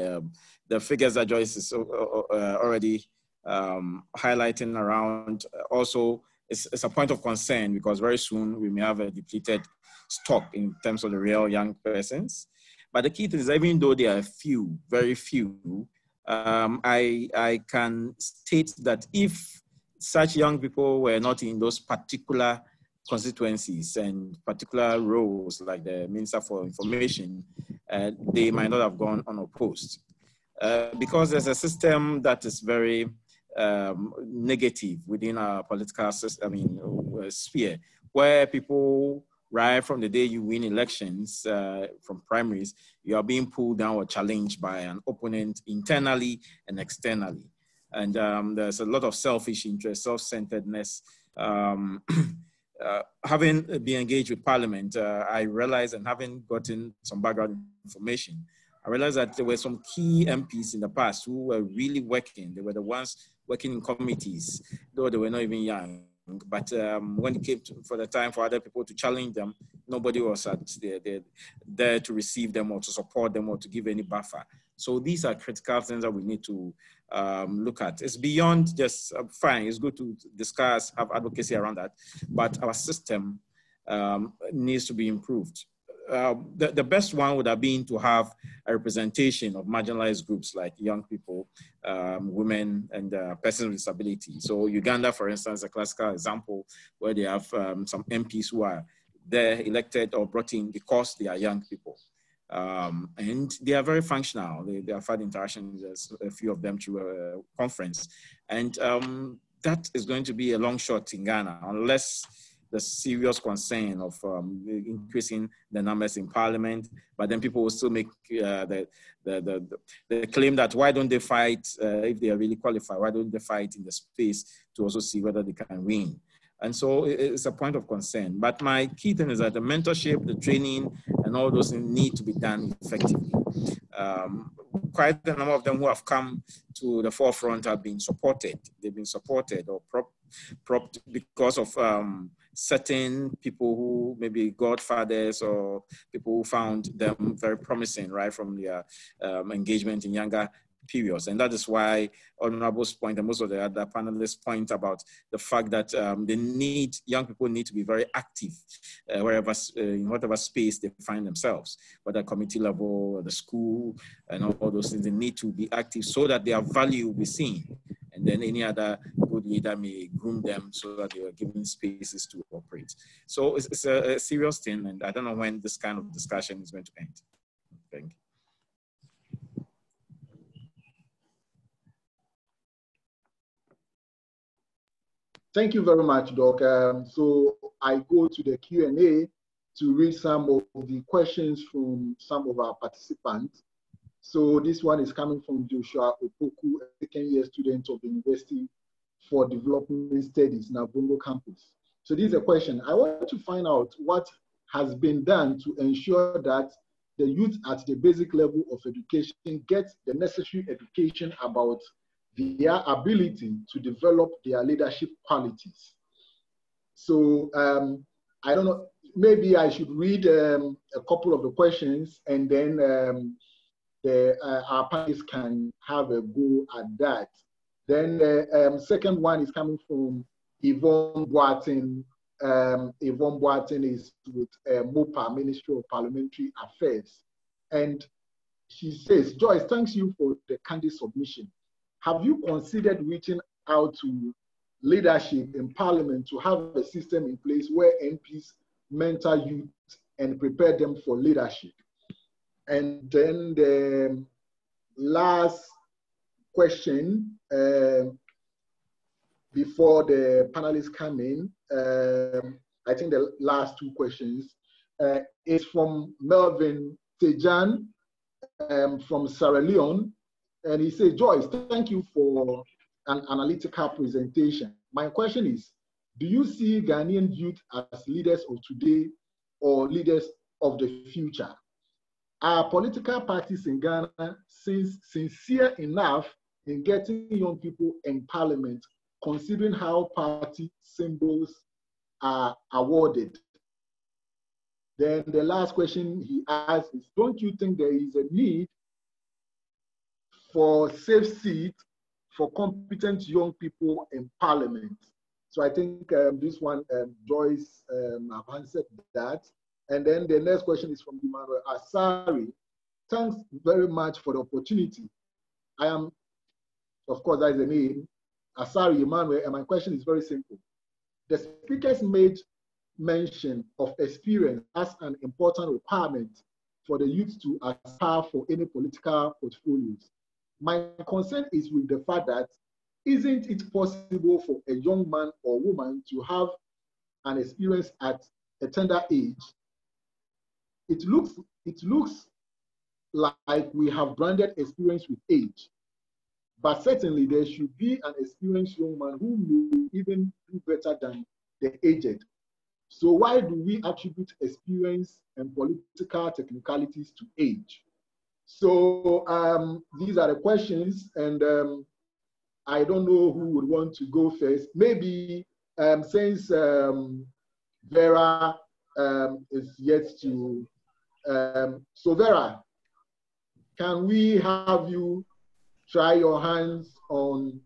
the figures that Joyce is already highlighting around also it's a point of concern, because very soon we may have a depleted stock in terms of the real young persons. But the key thing is, even though there are few, very few, I can state that if such young people were not in those particular constituencies and particular roles, like the Minister for Information, they might not have gone unopposed. Because there's a system that is very negative within our political system, sphere, where people, right from the day you win elections from primaries, you are being pulled down or challenged by an opponent internally and externally. And there's a lot of selfish interest, self-centeredness. Having been engaged with Parliament, I realized, and having gotten some background information, I realized that there were some key MPs in the past who were really working. They were the ones working in committees, though they were not even young. But when it came for the time for other people to challenge them, nobody was there to receive them or to support them or to give any buffer. So these are critical things that we need to look at. It's beyond just, fine, it's good to discuss, have advocacy around that, but our system needs to be improved. The best one would have been to have a representation of marginalized groups like young people, women, and persons with disability. So Uganda, for instance, is a classical example where they have some MPs who are there elected or brought in because they are young people. And they are very functional. They have had interactions, there's a few of them through a conference. And that is going to be a long shot in Ghana, unless the serious concern of increasing the numbers in Parliament, but then people will still make the claim that why don't they fight if they are really qualified? Why don't they fight in the space to also see whether they can win? And so it's a point of concern. But my key thing is that the mentorship, the training, and all those things need to be done effectively. Quite a number of them who have come to the forefront have been supported. They've been supported or propped because of certain people who maybe godfathers or people who found them very promising right from their engagement in younger periods. And that is why Honorable's point and most of the other panelists point about the fact that young people need to be very active wherever, in whatever space they find themselves, whether committee level or the school and all those things. They need to be active so that their value will be seen. And then any other good leader may groom them so that they are given spaces to operate. So it's a serious thing, and I don't know when this kind of discussion is going to end. Thank you. Thank you very much, Doc. So I go to the Q&A to read some of the questions from some of our participants. So this one is coming from Joshua Opoku, a second-year student of the University for Development Studies, Nabongo campus. So this is a question. I want to find out what has been done to ensure that the youth at the basic level of education get the necessary education about their ability to develop their leadership qualities. So I don't know, maybe I should read a couple of the questions and then our panelists can have a go at that. Then the second one is coming from Yvonne Boateng. Yvonne Boateng is with MOPA, Ministry of Parliamentary Affairs. And she says, Joyce, thanks you for the candid submission. Have you considered reaching out to leadership in Parliament to have a system in place where MPs mentor youth and prepare them for leadership? And then the last question, before the panelists come in, I think the last two questions is from Melvin Tejan from Sierra Leone. And he said, Joyce, thank you for an analytical presentation. My question is, do you see Ghanaian youth as leaders of today or leaders of the future? Are political parties in Ghana sincere enough in getting young people in Parliament, considering how party symbols are awarded? Then the last question he asked is, don't you think there is a need for safe seats for competent young people in Parliament? So I think this one, Joyce, have answered that. And then the next question is from Emmanuel Asari. Thanks very much for the opportunity. I am, of course, that is the name, Asari Emmanuel, and my question is very simple. The speakers made mention of experience as an important requirement for the youth to aspire for any political portfolios. My concern is with the fact that isn't it possible for a young man or woman to have an experience at a tender age, it looks like we have branded experience with age. But certainly there should be an experienced young man who may even do better than the aged. So why do we attribute experience and political technicalities to age? So these are the questions, and I don't know who would want to go first. Maybe since Vera is yet to, so Vera, can we have you try your hands on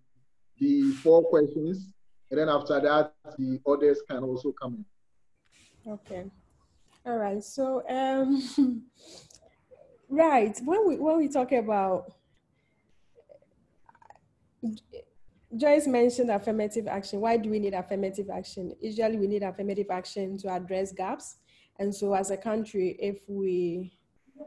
the 4 questions, and then after that, the others can also come in. Okay. All right. So, right. When we talk about, Joyce mentioned affirmative action. Why do we need affirmative action? Usually we need affirmative action to address gaps. And so as a country, if we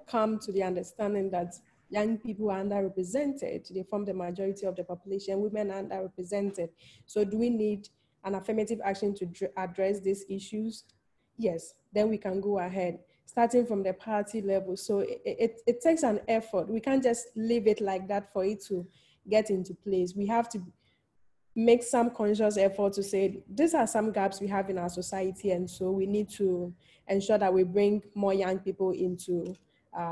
come to the understanding that young people are underrepresented, they form the majority of the population, women are underrepresented. So do we need an affirmative action to address these issues? Yes, then we can go ahead, starting from the party level. So it takes an effort. We can't just leave it like that for it to get into place. We have to make some conscious effort to say, these are some gaps we have in our society, and so we need to ensure that we bring more young people into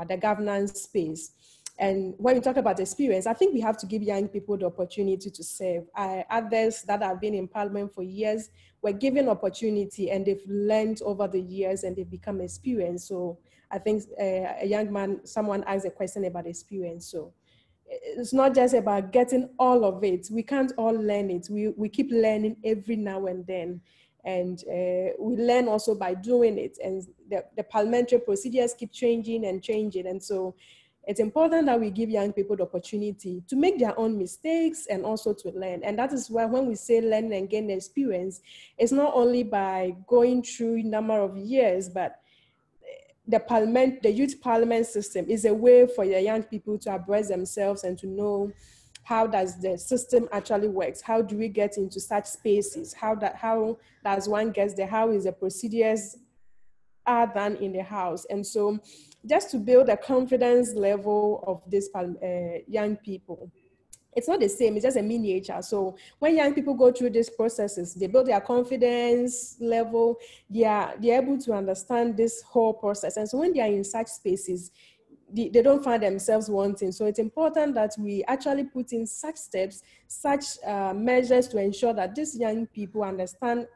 the governance space. And when we talk about experience, I think we have to give young people the opportunity to serve. Others that have been in Parliament for years were given opportunity, and they've learned over the years and they've become experienced. So I think a young man, someone asked a question about experience. So it's not just about getting all of it. We can't all learn it. We keep learning every now and then. And we learn also by doing it. And the parliamentary procedures keep changing and changing. And so it's important that we give young people the opportunity to make their own mistakes and also to learn. And that is why when we say learn and gain experience, it's not only by going through a number of years, but the youth parliament system is a way for the young people to abreast themselves and to know how does the system actually works. How do we get into such spaces? How does one get there? How is the procedures are done in the house? And so just to build a confidence level of these young people. It's not the same, it's just a miniature. So when young people go through these processes, they build their confidence level, they're able to understand this whole process. And so when they are in such spaces, they don't find themselves wanting. So it's important that we actually put in such steps, such measures to ensure that these young people understand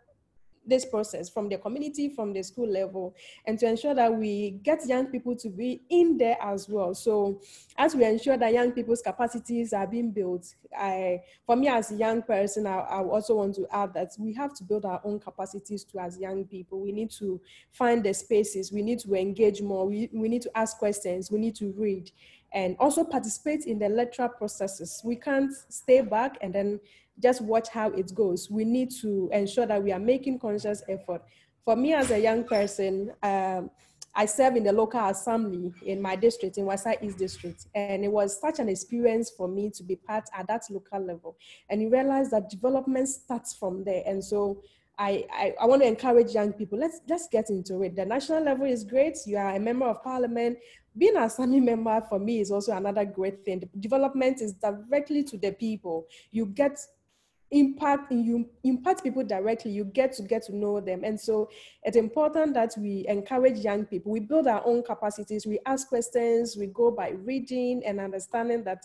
this process from the community, from the school level, and to ensure that we get young people to be in there as well. So as we ensure that young people's capacities are being built, for me as a young person, I also want to add that we have to build our own capacities too as young people. We need to find the spaces, we need to engage more, we need to ask questions, we need to read, and also participate in the electoral processes. We can't stay back and then just watch how it goes. We need to ensure that we are making conscious effort. For me as a young person, I serve in the local assembly in my district, in Wasa East District. And it was such an experience for me to be part at that local level. And you realize that development starts from there. And so I want to encourage young people, let's just get into it. The national level is great. You are a member of parliament. Being an assembly member for me is also another great thing. The development is directly to the people. You get impact, you impact people directly, you get to know them. And so it's important that we encourage young people. We build our own capacities, we ask questions, we go by reading and understanding that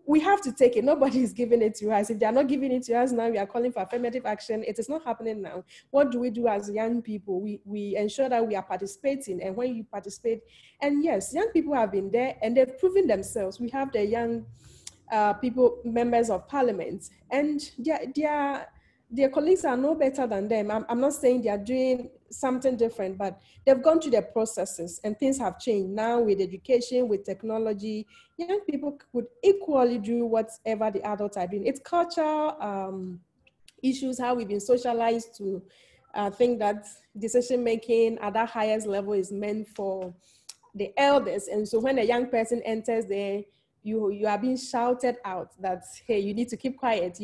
we have to take it. Nobody is giving it to us. If they are not giving it to us now, we are calling for affirmative action. It is not happening now. What do we do as young people? We ensure that we are participating. And when you participate, and yes, young people have been there and they've proven themselves. We have the young people, members of parliament, and their colleagues are no better than them. I'm not saying they are doing something different, but they've gone through the processes and things have changed. Now with education, with technology, young people could equally do whatever the adults are doing. It's cultural issues, how we've been socialized to think that decision-making at that highest level is meant for the elders. And so when a young person enters there, you are being shouted out that, hey, you need to keep quiet.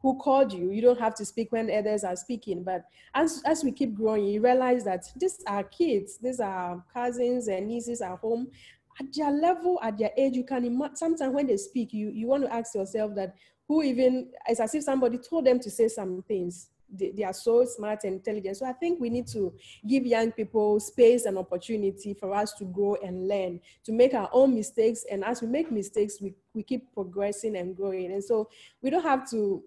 Who called you? You don't have to speak when others are speaking. But as we keep growing, you realize that these are kids, these are cousins and nieces at home. At their level, at their age, you can imagine, sometimes when they speak, you want to ask yourself that, who even, it's as if somebody told them to say some things. They are so smart and intelligent. So I think we need to give young people space and opportunity for us to grow and learn, to make our own mistakes. And as we make mistakes, we keep progressing and growing. And so we don't have to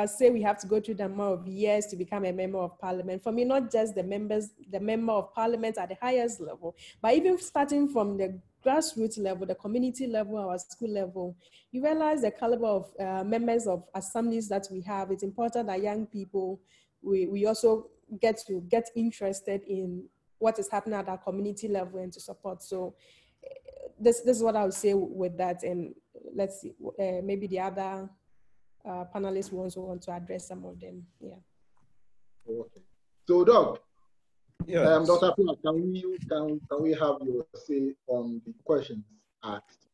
say we have to go through the amount of years to become a member of parliament. For me, not just the member of parliament at the highest level, but even starting from the grassroots level, the community level, our school level, you realize the caliber of members of assemblies that we have. It's important that young people, we also get interested in what is happening at our community level and to support. So this is what I would say with that. And let's see, maybe the other panelists will also want to address some of them. Yeah. Okay. So, Doc, yes. Dr. Appiah, can we have your say on the questions asked?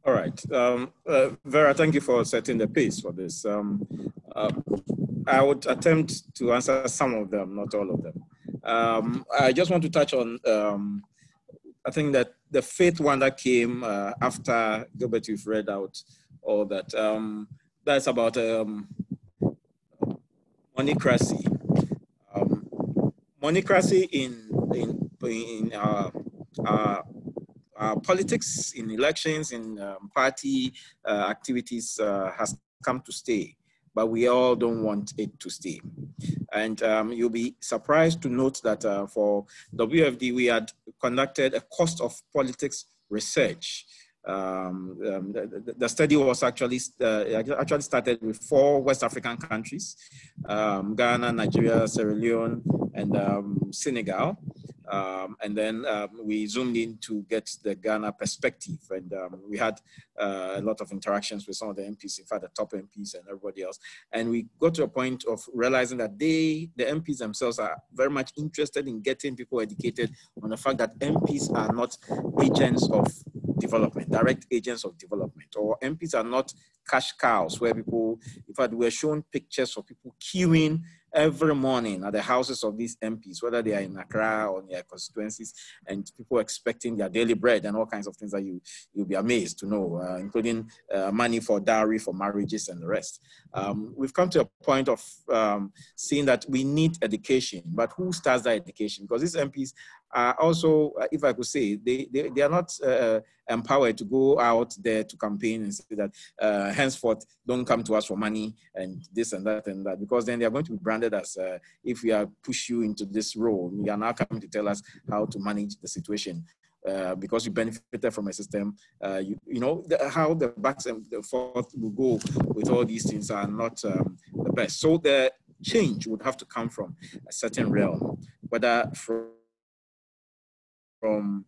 All right. Vera, thank you for setting the pace for this. I would attempt to answer some of them, not all of them. I just want to touch on, I think that the fifth one that came after Gilbert, you've read out all that. That's about monocracy. Monocracy in politics, in elections, in party activities has come to stay, but we all don't want it to stay. And you'll be surprised to note that for WFD, we had conducted a cost of politics research. The study was actually started with 4 West African countries, Ghana, Nigeria, Sierra Leone, and Senegal. And then we zoomed in to get the Ghana perspective. And we had a lot of interactions with some of the MPs, in fact, the top MPs and everybody else. And we got to a point of realizing that the MPs themselves are very much interested in getting people educated on the fact that MPs are not agents of development, direct agents of development, or MPs are not cash cows where people, in fact, we're shown pictures of people queuing every morning at the houses of these MPs, whether they are in Accra or in their constituencies, and people expecting their daily bread and all kinds of things that you'll be amazed to know, including money for dowry, for marriages, and the rest. We've come to a point of seeing that we need education, but who starts that education? Because these MPs are also, if I could say, they are not empowered to go out there to campaign and say that henceforth don't come to us for money and this and that, because then they are going to be branded as if we are push you into this role, you are now coming to tell us how to manage the situation. Because you benefited from a system, you know how the backs and the forth will go with all these things are not the best. So the change would have to come from a certain realm, whether from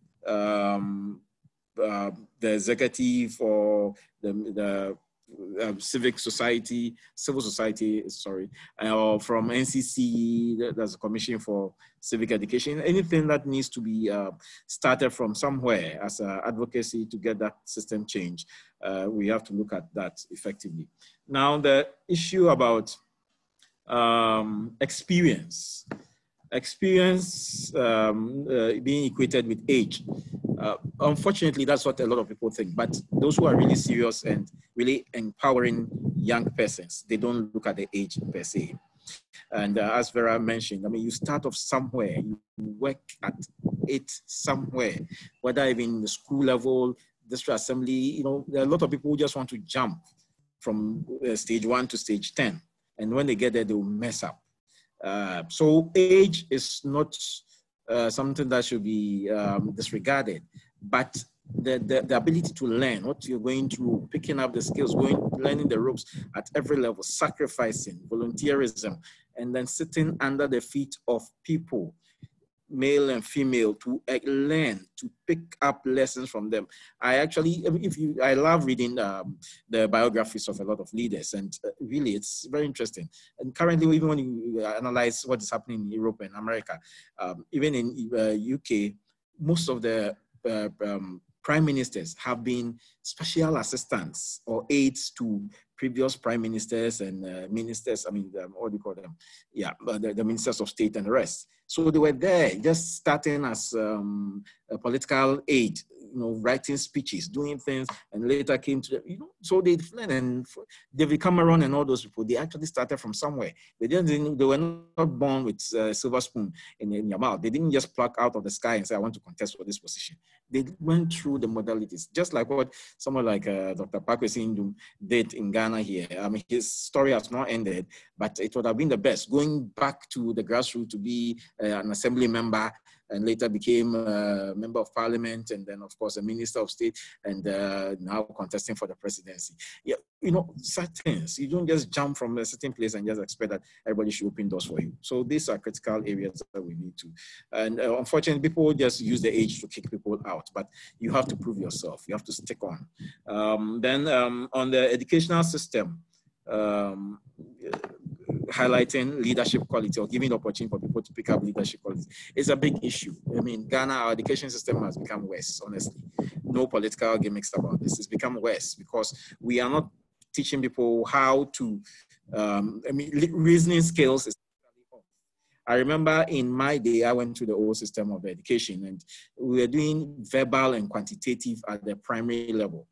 the executive or the civil society, sorry, or from NCC, that's a Commission for Civic Education, anything that needs to be started from somewhere as advocacy to get that system changed, we have to look at that effectively. Now, the issue about experience being equated with age. Unfortunately, that's what a lot of people think, but those who are really serious and really empowering young persons, they don't look at the age per se. And as Vera mentioned, I mean, you start off somewhere, you work at it somewhere, whether even the school level, district assembly, you know, there are a lot of people who just want to jump from stage 1 to stage 10. And when they get there, they will mess up. So age is not something that should be disregarded, but the ability to learn what you're going through, picking up the skills, learning the ropes at every level, sacrificing, volunteerism, and then sitting under the feet of people, male and female, to learn, to pick up lessons from them. I love reading the biographies of a lot of leaders, and really it's very interesting. And currently, even when you analyze what is happening in Europe and America, even in UK, most of the prime ministers have been special assistants or aides to previous prime ministers and ministers, I mean, what do you call them? Yeah, the ministers of state and the rest. So they were there just starting as a political aide, you know, writing speeches, doing things, and later came to, you know, so they fled, and David Cameron and all those people, they actually started from somewhere. They were not born with a silver spoon in their mouth. They didn't just pluck out of the sky and say, I want to contest for this position. They went through the modalities, just like what someone like Dr. Pakwesi Ndum did in Ghana here. I mean, his story has not ended, but it would have been the best, going back to the grassroots to be an assembly member, and later became a member of parliament, and then of course a minister of state, and now contesting for the presidency. Yeah, you know, such things. You don't just jump from a certain place and just expect that everybody should open doors for you. So these are critical areas that we need to. And unfortunately, people just use the age to kick people out, but you have to prove yourself. You have to stick on. Then on the educational system, highlighting leadership quality or giving the opportunity for people to pick up leadership quality is a big issue. I mean, Ghana, our education system has become worse, honestly. No political gimmicks about this. It's become worse because we are not teaching people how to, I mean, reasoning skills is off. I remember in my day, I went to the old system of education and we were doing verbal and quantitative at the primary level.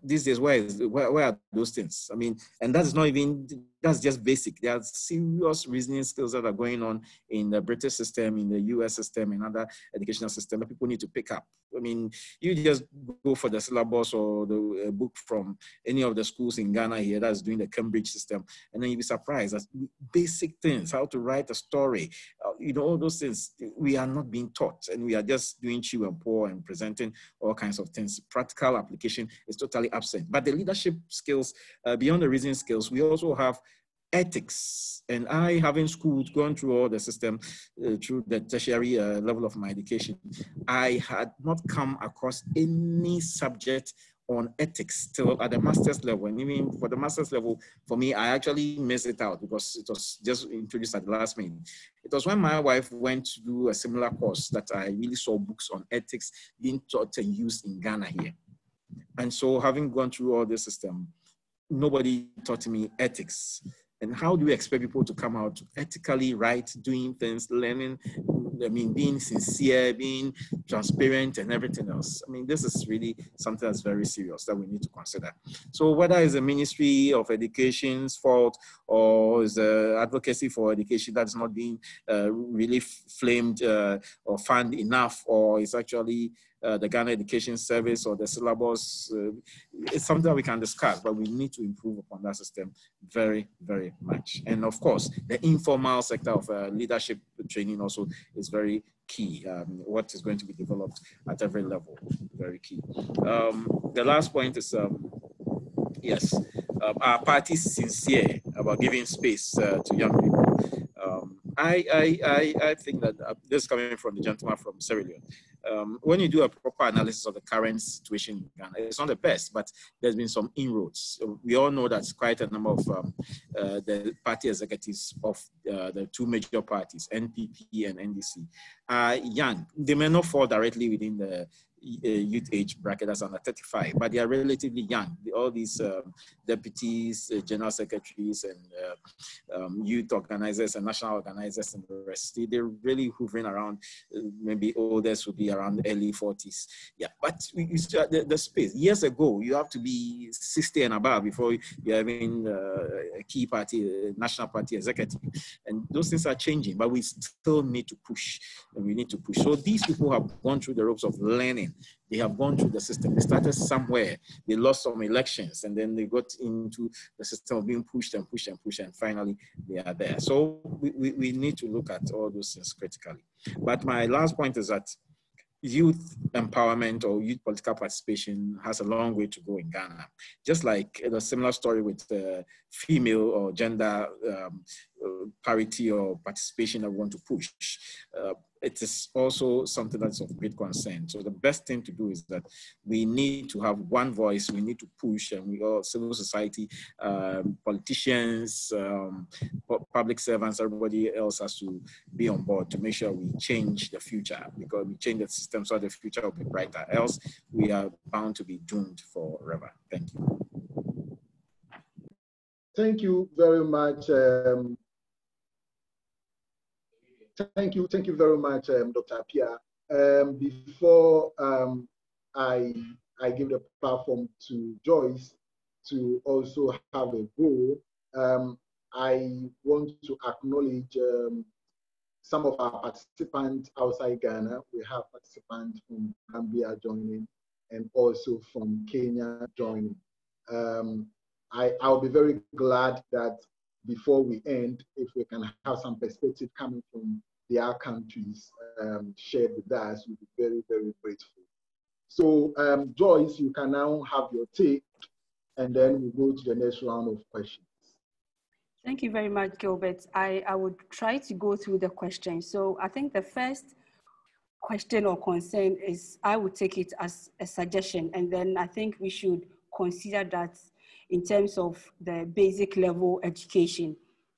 These days, where are those things? I mean, and that's not even, that's just basic. There are serious reasoning skills that are going on in the British system, in the US system, and other educational system that people need to pick up. I mean, you just go for the syllabus or the book from any of the schools in Ghana here that's doing the Cambridge system, and then you'll be surprised at basic things, how to write a story, you know, all those things we are not being taught, and we are just doing chew and pour and presenting all kinds of things. Practical application is totally absent. But the leadership skills, beyond the reasoning skills, we also have ethics. And I, having schooled, gone through all the system, through the tertiary level of my education, I had not come across any subject on ethics till at the master's level. And even for the master's level, for me, I actually missed it out because it was just introduced at the last minute. It was when my wife went to do a similar course that I really saw books on ethics being taught and used in Ghana here. And so having gone through all this system, nobody taught me ethics. And how do you expect people to come out ethically right, doing things, learning, I mean, being sincere, being transparent and everything else? I mean, this is really something that's very serious that we need to consider. So whether it's the Ministry of Education's fault or is the advocacy for education that's not being really flamed or fanned enough, or it's actually the Ghana Education Service or the syllabus, it's something that we can discuss, but we need to improve upon that system very, very much. And of course, the informal sector of leadership training also is very key. What is going to be developed at every level, very key. The last point is, yes, our party is sincere about giving space to young people. I think that this is coming from the gentleman from Sierra Leone. When you do a proper analysis of the current situation in Ghana, it's not the best, but there's been some inroads. So we all know that quite a number of the party executives of the two major parties, NPP and NDC, are young. They may not fall directly within the youth age bracket as under 35, but they are relatively young. All these deputies, general secretaries, and youth organizers and national organizers and the rest, they're really hovering around, maybe oldest would be around early 40s. Yeah, but the space. Years ago, you have to be 60 and above before you're having a key party, a national party executive. And those things are changing, but we still need to push, and we need to push. So these people have gone through the ropes of learning. They have gone through the system. They started somewhere. They lost some elections, and then they got into the system of being pushed and pushed and pushed, and finally they are there. So we need to look at all those things critically. But my last point is that youth empowerment or youth political participation has a long way to go in Ghana. Just like the similar story with female or gender parity or participation that we want to push. It is also something that's of great concern. So the best thing to do is that we need to have one voice, we need to push, and we all, civil society, politicians, public servants, everybody else has to be on board to make sure we change the future, because we change the system so the future will be brighter. Else we are bound to be doomed forever. Thank you. Thank you very much. Thank you very much, Dr. Appiah. Before I give the platform to Joyce to also have a go, I want to acknowledge some of our participants outside Ghana. We have participants from Gambia joining and also from Kenya joining. I'll be very glad that before we end, if we can have some perspective coming from their countries shared with us, we'll be very, very grateful. So Joyce, you can now have your take, and then we'll go to the next round of questions. Thank you very much, Gilbert. I would try to go through the questions. So I think the first question or concern is, I would take it as a suggestion, and then I think we should consider that in terms of the basic level education,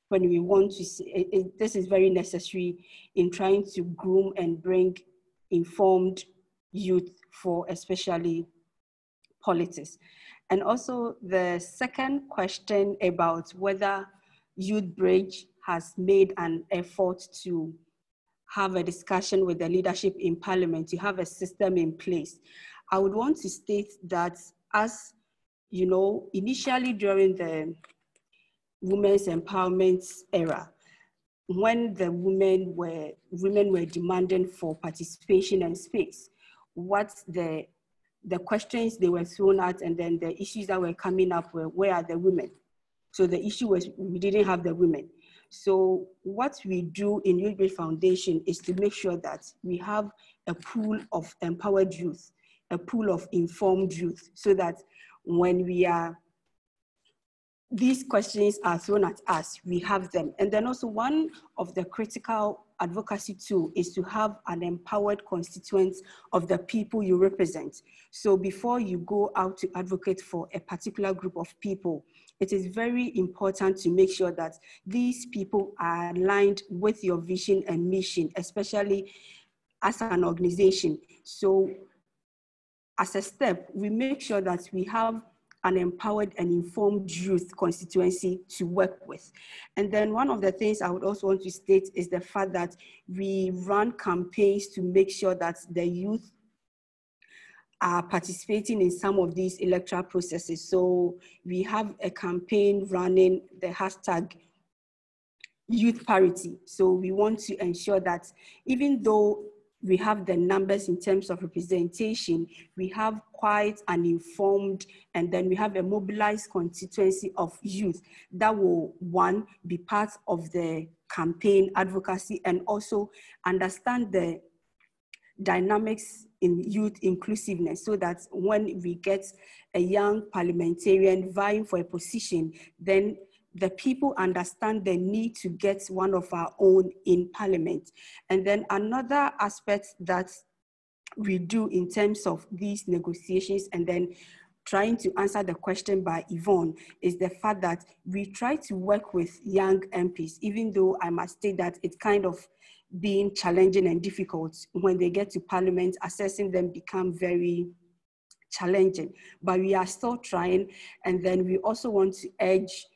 when we want to see, this is very necessary in trying to groom and bring informed youth for especially politics. And also the second question about whether Youth Bridge has made an effort to have a discussion with the leadership in Parliament, to have a system in place. I would want to state that, as you know, initially during the women's empowerment era, when the women were demanding for participation and space, what the questions they were thrown at, and then the issues that were coming up were, where are the women? So the issue was, we didn't have the women. So what we do in Youth Bridge Foundation is to make sure that we have a pool of empowered youth, a pool of informed youth, so that when these questions are thrown at us, we have them. And then also one of the critical advocacy tools is to have an empowered constituents of the people you represent. So before you go out to advocate for a particular group of people, it is very important to make sure that these people are aligned with your vision and mission, especially as an organization. So as a step, we make sure that we have an empowered and informed youth constituency to work with. And then one of the things I would also want to state is the fact that we run campaigns to make sure that the youth are participating in some of these electoral processes. So we have a campaign running, the hashtag youth parity. So we want to ensure that even though we have the numbers in terms of representation, we have quite an informed, and then we have a mobilized constituency of youth that will, one, be part of the campaign advocacy and also understand the dynamics in youth inclusiveness, so that when we get a young parliamentarian vying for a position, then the people understand the need to get one of our own in Parliament. And then another aspect that we do in terms of these negotiations, and then trying to answer the question by Yvonne, is the fact that we try to work with young MPs, even though I must state that it's kind of being challenging and difficult. When they get to Parliament, assessing them become very challenging, but we are still trying. And then we also want to urge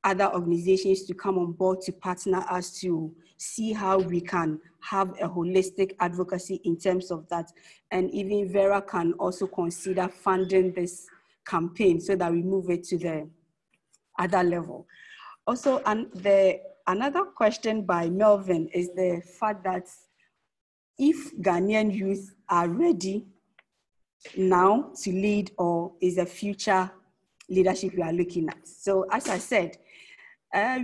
other organizations to come on board to partner us to see how we can have a holistic advocacy in terms of that. And even Vera can also consider funding this campaign so that we move it to the other level. Also, another question by Melvin is the fact that if Ghanaian youth are ready now to lead, or is a future leadership we are looking at. So as I said,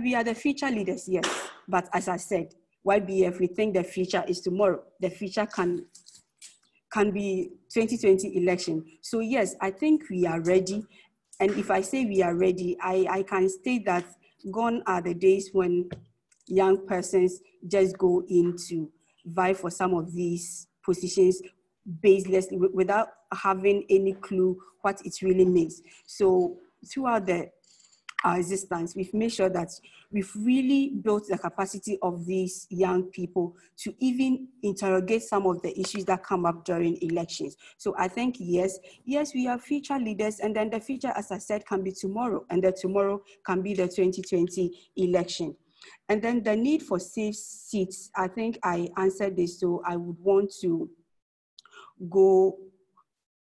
we are the future leaders, yes. But as I said, YBF, we think the future is tomorrow. The future can be 2020 election. So yes, I think we are ready. And if I say we are ready, I can state that gone are the days when young persons just go in to vie for some of these positions baselessly without having any clue what it really means. So throughout our existence, we've made sure that we've really built the capacity of these young people to even interrogate some of the issues that come up during elections. So I think, yes, we are future leaders, and then the future, as I said, can be tomorrow, and the tomorrow can be the 2020 election. And then the need for safe seats, I think I answered this, so I would want to go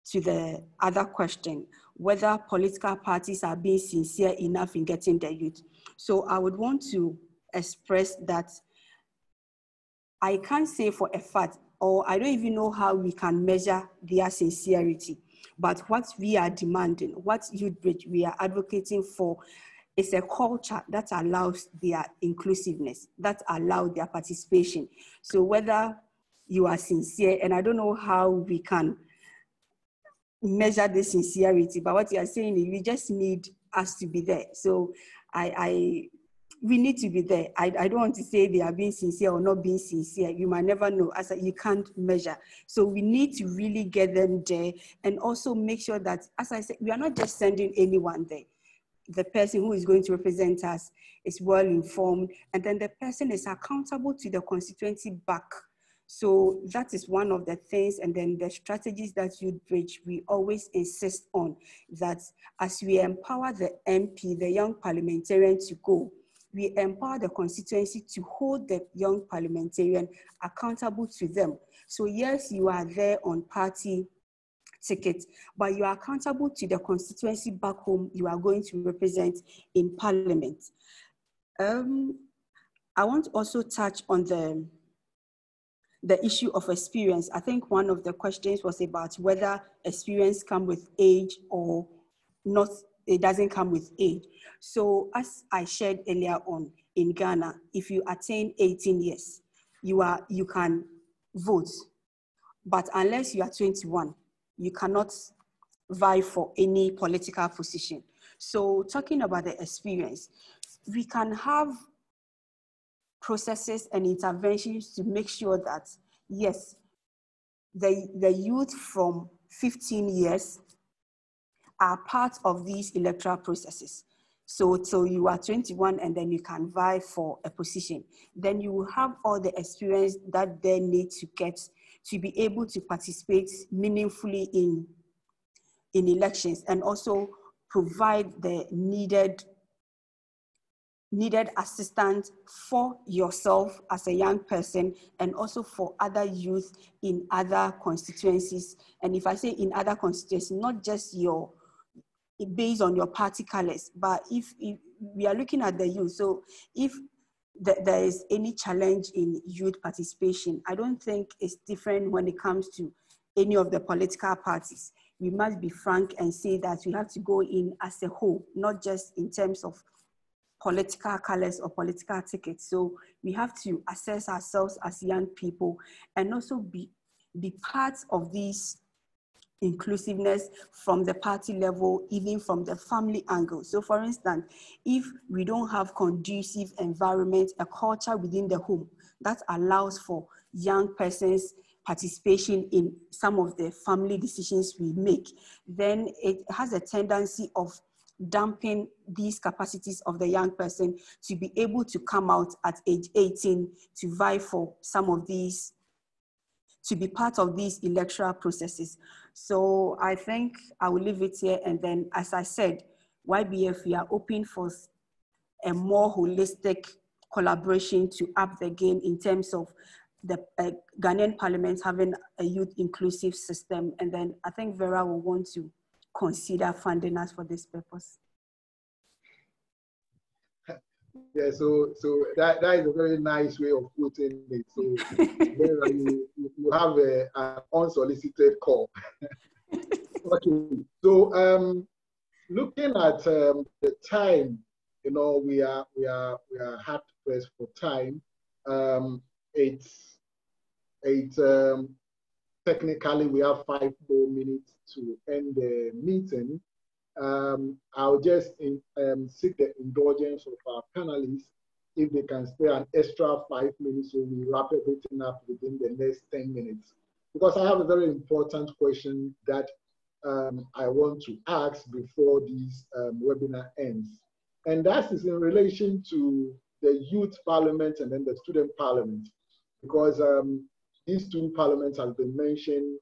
to the other question, whether political parties are being sincere enough in getting the youth. So I would want to express that I can't say for a fact, or I don't even know how we can measure their sincerity, but what we are demanding, what Youth Bridge we are advocating for, is a culture that allows their inclusiveness, that allows their participation. So whether you are sincere, and I don't know how we can measure the sincerity, but what you are saying is we just need us to be there. So we need to be there. I don't want to say they are being sincere or not being sincere. You might never know, as you can't measure. So we need to really get them there, and also make sure that, as I said, we are not just sending anyone there. The person who is going to represent us is well informed, and then the person is accountable to the constituency back. So that is one of the things, and then the strategies that Youth Bridge, we always insist on, that as we empower the MP, the young parliamentarian, to go, we empower the constituency to hold the young parliamentarian accountable to them. So yes, you are there on party ticket, but you are accountable to the constituency back home you are going to represent in parliament. I want to also touch on the issue of experience. I think one of the questions was about whether experience comes with age or not. It doesn't come with age. So as I shared earlier on, in Ghana, if you attain 18 years, you can vote. But unless you are 21, you cannot vie for any political position. So talking about the experience, we can have processes and interventions to make sure that, yes, the youth from 15 years are part of these electoral processes. So till you are 21 and then you can vie for a position, then you will have all the experience that they need to get to be able to participate meaningfully in elections, and also provide the needed assistance for yourself as a young person, and also for other youth in other constituencies. And if I say in other constituencies, not just based on your party colors, but if we are looking at the youth, so if there is any challenge in youth participation, I don't think it's different when it comes to any of the political parties. We must be frank and say that we have to go in as a whole, not just in terms of political colors or political tickets. So we have to assess ourselves as young people, and also be part of this inclusiveness from the party level, even from the family angle. So for instance, if we don't have conducive environment, a culture within the home that allows for young persons participation in some of the family decisions we make, then it has a tendency of damping these capacities of the young person to be able to come out at age 18 to vie for some of these, to be part of these electoral processes. So I think I will leave it here. And then, as I said, YBF, we are open for a more holistic collaboration to up the game in terms of the Ghanaian Parliament having a youth inclusive system. And then I think Vera will want to consider funding us for this purpose. Yeah, so that is a very nice way of putting it. So Vera, you have an unsolicited call. Okay, so looking at the time, you know, we are hard pressed for time. Technically we have 5 more minutes to end the meeting. I'll just seek the indulgence of our panelists if they can spare an extra 5 minutes so we wrap everything up within the next 10 minutes. Because I have a very important question that I want to ask before this webinar ends. And that is in relation to the youth parliament and then the student parliament. Because these two parliaments have been mentioned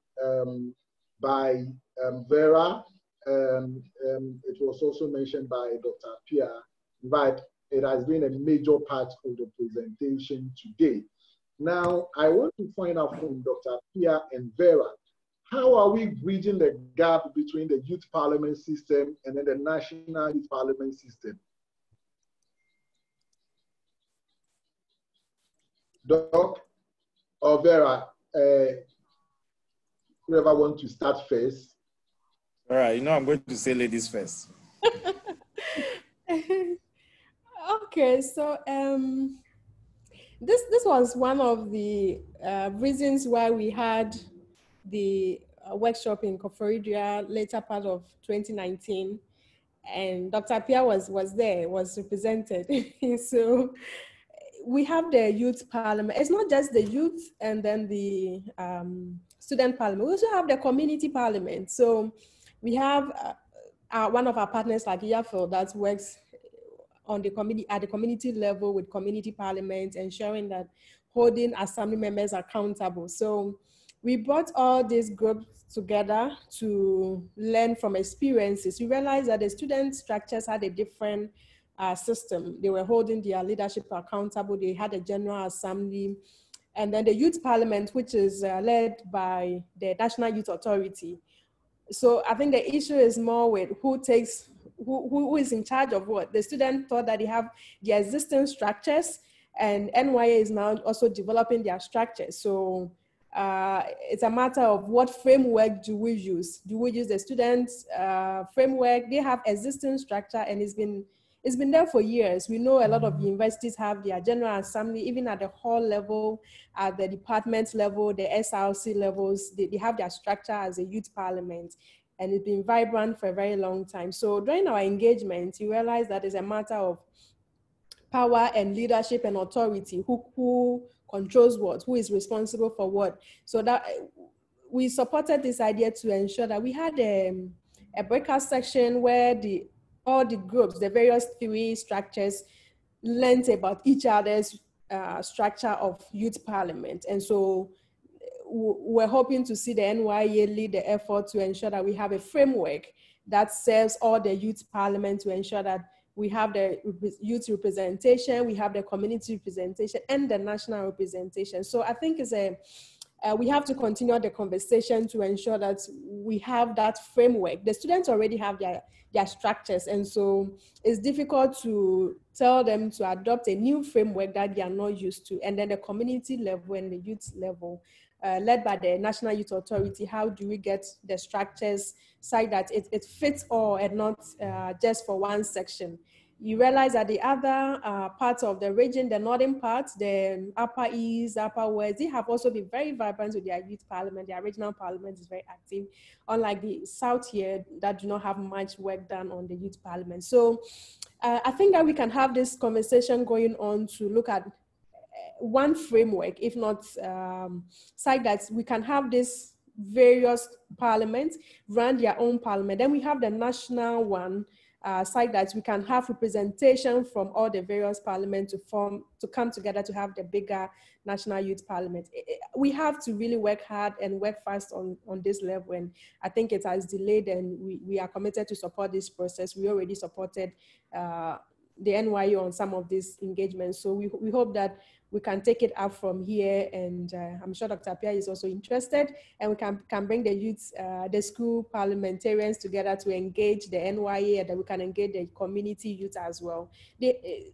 by Vera. It was also mentioned by Dr. Appiah, but it has been a major part of the presentation today. Now, I want to find out from Dr. Appiah and Vera, how are we bridging the gap between the youth parliament system and then the national youth parliament system? Doc or Vera, whoever wants to start first. All right, you know I'm going to say ladies first. Okay, so this was one of the reasons why we had the workshop in Koforidua later part of 2019, and Dr. Appiah was there, was represented. So we have the youth parliament. It's not just the youth and then the student parliament. We also have the community parliament. So we have one of our partners like Agyekum that works on the community at the community level with community parliament, ensuring that holding assembly members accountable. So we brought all these groups together to learn from experiences. We realized that the student structures had a different system. They were holding their leadership accountable. They had a general assembly. And then the youth parliament, which is led by the National Youth Authority. So I think the issue is more with who is in charge of what. The student thought that they have the existing structures, and NYA is now also developing their structures. So it's a matter of what framework do we use? Do we use the students' framework? They have existing structure, and it's been there for years. We know a lot of universities have their general assembly, even at the hall level, at the department level, the SRC levels, they have their structure as a youth parliament, and it's been vibrant for a very long time. So during our engagement, you realize that it's a matter of power and leadership and authority, who controls what, who is responsible for what. So that we supported this idea to ensure that we had a breakout section where all the groups, the various theory structures, learned about each other's structure of youth parliament. And so we're hoping to see the NYA lead the effort to ensure that we have a framework that serves all the youth parliament, to ensure that we have the youth representation, we have the community representation, and the national representation. So I think it's we have to continue the conversation to ensure that we have that framework. The students already have their structures, and so it's difficult to tell them to adopt a new framework that they are not used to. And then the community level and the youth level, led by the National Youth Authority, how do we get the structures so that it fits all and not just for one section? You realize that the other parts of the region, the northern parts, the Upper East, Upper West, they have also been very vibrant with their youth parliament. Their regional parliament is very active, unlike the South here that do not have much work done on the youth parliament. So I think that we can have this conversation going on to look at one framework, if not side that we can have this various parliaments run their own parliament. Then we have the national one, side that we can have representation from all the various parliaments to come together to have the bigger national youth parliament. We have to really work hard and work fast on this level, and I think it has delayed, and we are committed to support this process. We already supported the NYU on some of these engagements, so we hope that we can take it up from here, and I'm sure Dr. Appiah is also interested, and we can bring the youth, the school parliamentarians together to engage the NYA, and then we can engage the community youth as well.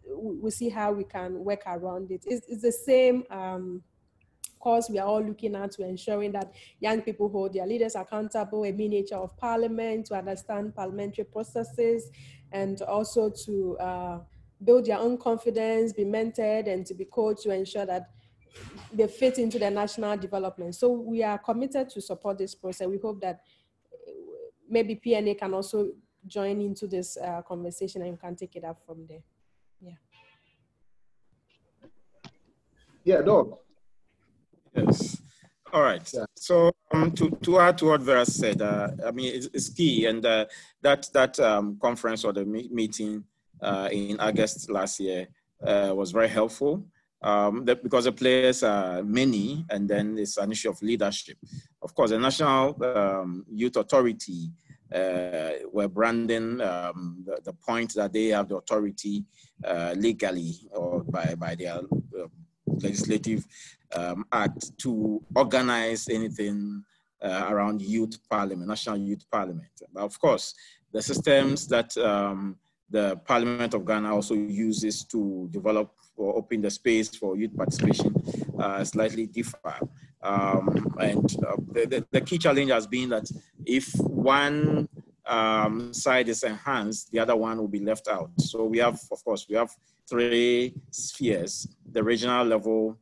We'll see how we can work around it. It's the same course we are all looking at, to ensuring that young people hold their leaders accountable, a miniature of parliament, to understand parliamentary processes, and also to build their own confidence, be mentored, and to be coached to ensure that they fit into the national development. So we are committed to support this process. We hope that maybe PNA can also join into this conversation, and you can take it up from there. Yeah. Yeah, Doc. Yes. All right. Yeah. So to add to what Vera said, I mean, it's key, and that conference or the meeting in August last year was very helpful. Because the players are many, and then it's an issue of leadership. Of course, the National Youth Authority were branding the point that they have the authority legally or by their legislative act to organize anything around youth parliament, national youth parliament. But of course, the systems that the Parliament of Ghana also uses to develop or open the space for youth participation slightly differ. The key challenge has been that if one side is enhanced, the other one will be left out. So we have, of course, we have 3 spheres: the regional level,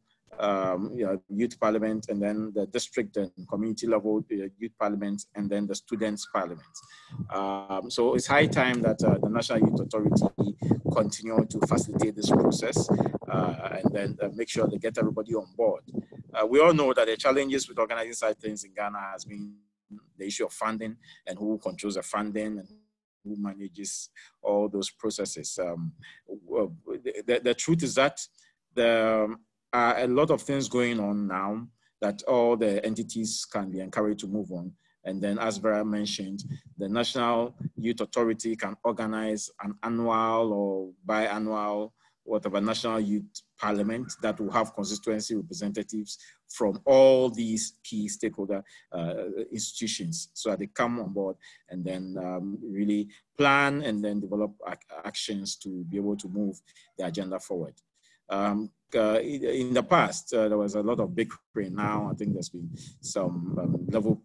youth parliament, and then the district and community level youth parliament, and then the students' parliament. So it's high time that the National Youth Authority continue to facilitate this process and then make sure they get everybody on board. We all know that the challenges with organizing such things in Ghana has been the issue of funding and who controls the funding and who manages all those processes. The truth is that there are a lot of things going on now that all the entities can be encouraged to move on. And then, as Vera mentioned, the National Youth Authority can organize an annual or biannual, whatever, National Youth Parliament that will have constituency representatives from all these key stakeholder institutions, so that they come on board and then really plan and then develop actions to be able to move the agenda forward. In the past, there was a lot of bickering. Now I think there's been some level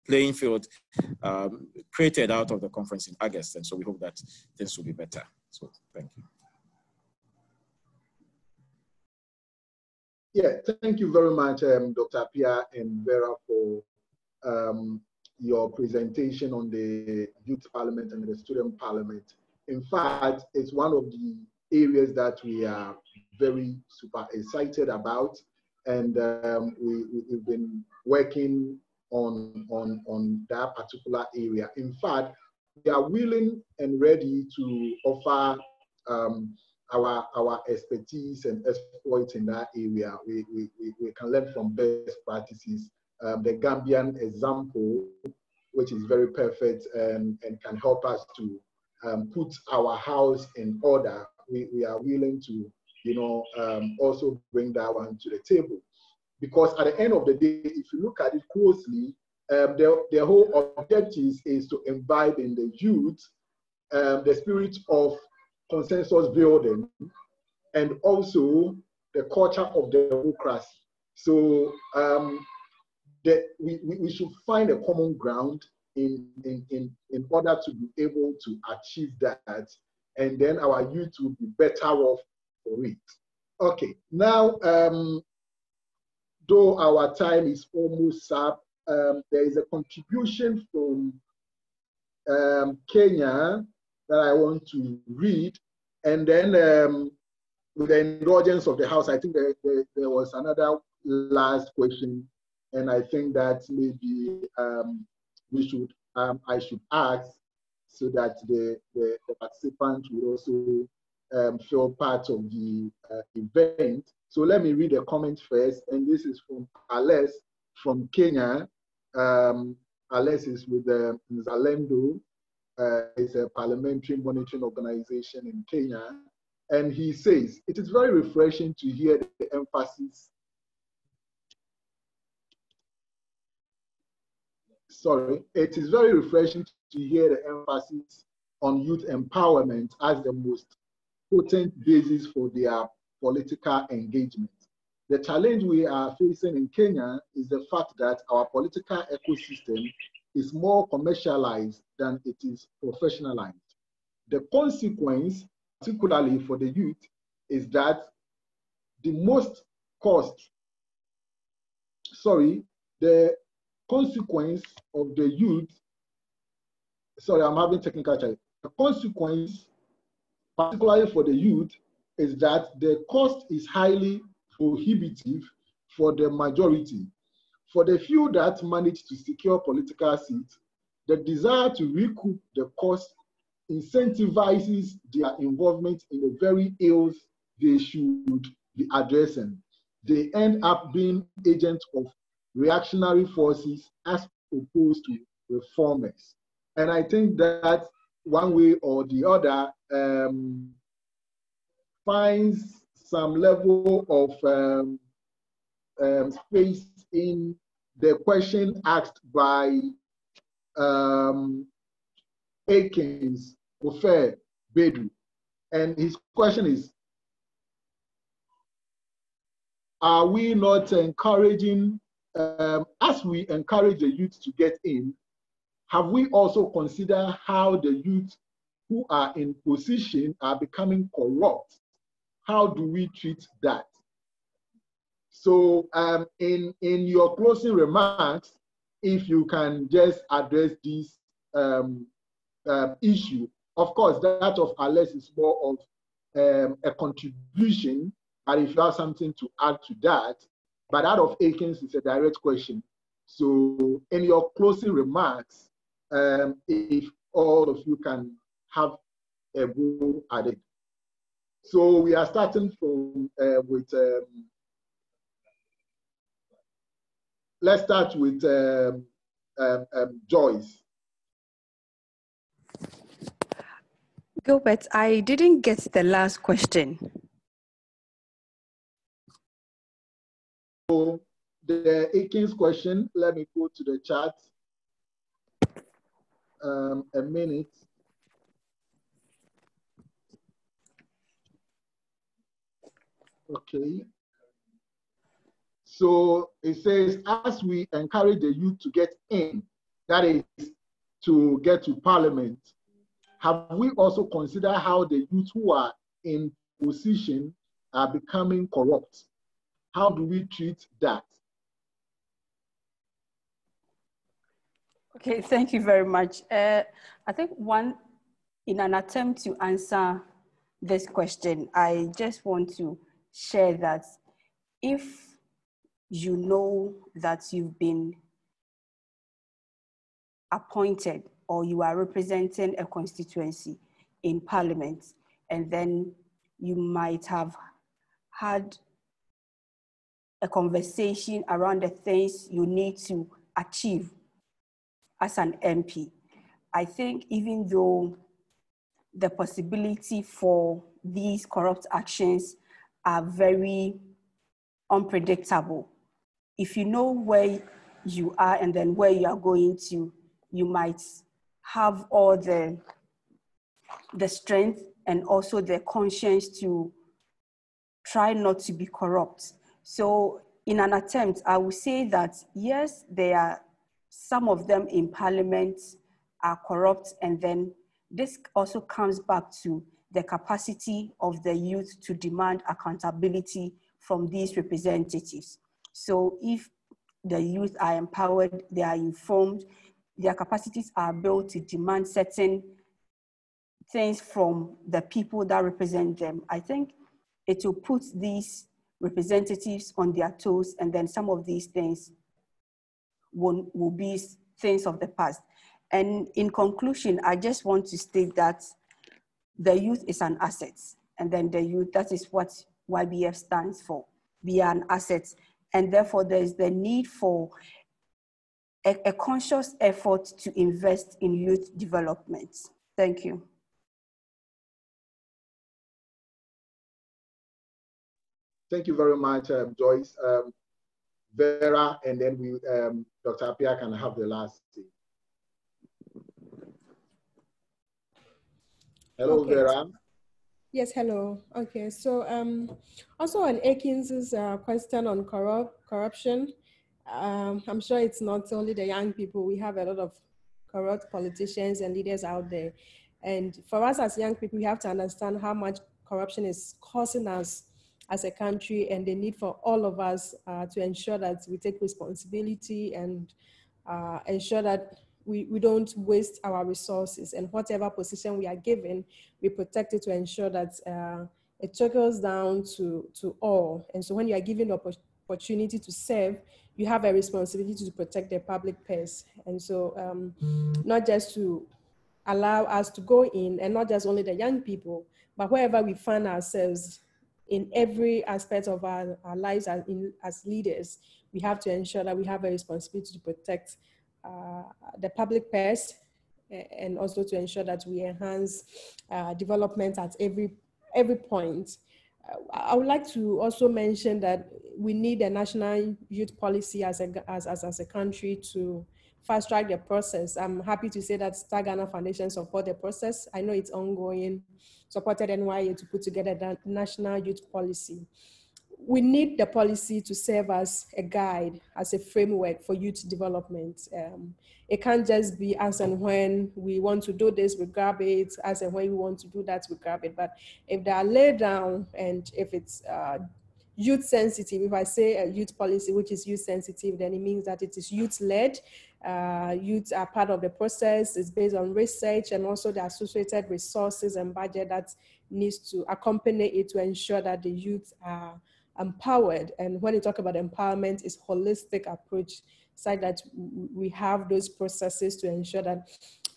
playing field created out of the conference in August, and so we hope that things will be better. So thank you. Yeah, thank you very much, Dr. Appiah and Vera, for your presentation on the Youth Parliament and the Student Parliament. In fact, it's one of the areas that we are very super excited about, and we've been working on that particular area. In fact, we are willing and ready to offer our expertise and exploits in that area. We can learn from best practices. The Gambian example, which is very perfect and can help us to put our house in order. We are willing to, also bring that one to the table. Because at the end of the day, if you look at it closely, the whole objective is to imbibe in the youth the spirit of consensus building and also the culture of democracy. So we should find a common ground in order to be able to achieve that, and then our youth will be better off for it. Okay, now, though our time is almost up, there is a contribution from Kenya that I want to read, and then with the indulgence of the House, I think there was another last question, and I think that maybe I should ask so that the participants will also feel part of the event. So let me read the comment first, and this is from Alex from Kenya. Alex is with Zalendo. It's a parliamentary monitoring organization in Kenya. And he says, it is very refreshing to hear the emphasis. It is very refreshing to hear the emphasis on youth empowerment as the most potent basis for their political engagement. The challenge we are facing in Kenya is the fact that our political ecosystem is more commercialized than it is professionalized. The consequence, particularly for the youth, is that the consequence of the youth sorry, I'm having technical challenge. The consequence, particularly for the youth, is that the cost is highly prohibitive for the majority. For the few that manage to secure political seats, the desire to recoup the cost incentivizes their involvement in the very ills they should be addressing. They end up being agents of reactionary forces as opposed to reformers. And I think that one way or the other finds some level of space in the question asked by Akins Ofer Bedu. And his question is, are we not encouraging, as we encourage the youth to get in, have we also considered how the youth who are in position are becoming corrupt? How do we treat that? So in your closing remarks, if you can just address this issue. Of course, that of Alex is more of a contribution, and if you have something to add to that, but that of Akins is a direct question. So in your closing remarks, if all of you can have a go at it. So we are starting from with, let's start with Joyce. Gilbert, I didn't get the last question. So the Akins question, let me go to the chat. A minute. Okay. So it says, as we encourage the youth to get in, that is to get to Parliament, have we also considered how the youth who are in position are becoming corrupt? How do we treat that? Okay, thank you very much. I think in an attempt to answer this question, I just want to share that if you know that you've been appointed or you are representing a constituency in Parliament, and then you might have had a conversation around the things you need to achieve as an MP. I think even though the possibility for these corrupt actions are very unpredictable, if you know where you are and then where you are going to, you might have all the strength and also the conscience to try not to be corrupt. So in an attempt, I would say that yes, there are some of them in Parliament are corrupt, and then this also comes back to the capacity of the youth to demand accountability from these representatives. So if the youth are empowered, they are informed, their capacities are built to demand certain things from the people that represent them, I think it will put these representatives on their toes, and then some of these things will be things of the past. And in conclusion, I just want to state that the youth is an asset, and then the youth, that is what YBF stands for. We are an asset, and therefore there is the need for a conscious effort to invest in youth development. Thank you. Thank you very much, Joyce. Vera, and then we, Dr. Appiah can have the last say. Hello, okay. Vera. Yes, hello. Okay, so also on Akins's question on corruption, I'm sure it's not only the young people. We have a lot of corrupt politicians and leaders out there. And for us as young people, we have to understand how much corruption is costing us as a country, and the need for all of us to ensure that we take responsibility and ensure that we don't waste our resources, and whatever position we are given, we protect it to ensure that it trickles down to all. And so when you are given the opportunity to serve, you have a responsibility to protect the public purse. And so not just to allow us to go in, and not just only the young people, but wherever we find ourselves in every aspect of our lives as leaders, we have to ensure that we have a responsibility to protect the public purse, and also to ensure that we enhance development at every point. I would like to also mention that we need a national youth policy as a country to fast track the process. I'm happy to say that Star Ghana Foundation support the process. I know it's ongoing, supported NYA to put together that national youth policy. We need the policy to serve as a guide, as a framework for youth development. It can't just be as and when we want to do this, we grab it, as and when we want to do that, we grab it. But if they are laid down, and if it's youth sensitive, if I say a youth policy which is youth sensitive, then it means that it is youth led. Youth are part of the process. It's based on research and also the associated resources and budget that needs to accompany it to ensure that the youth are empowered. And when you talk about empowerment, it's holistic approach, so that we have those processes to ensure that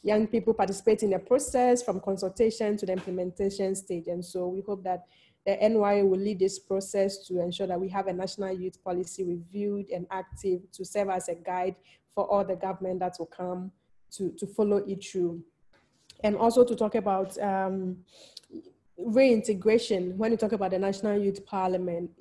young people participate in the process from consultation to the implementation stage. And so we hope that the NYA will lead this process to ensure that we have a national youth policy reviewed and active to serve as a guide for all the government that will come to follow it through. And also to talk about reintegration. When you talk about the National Youth Parliament,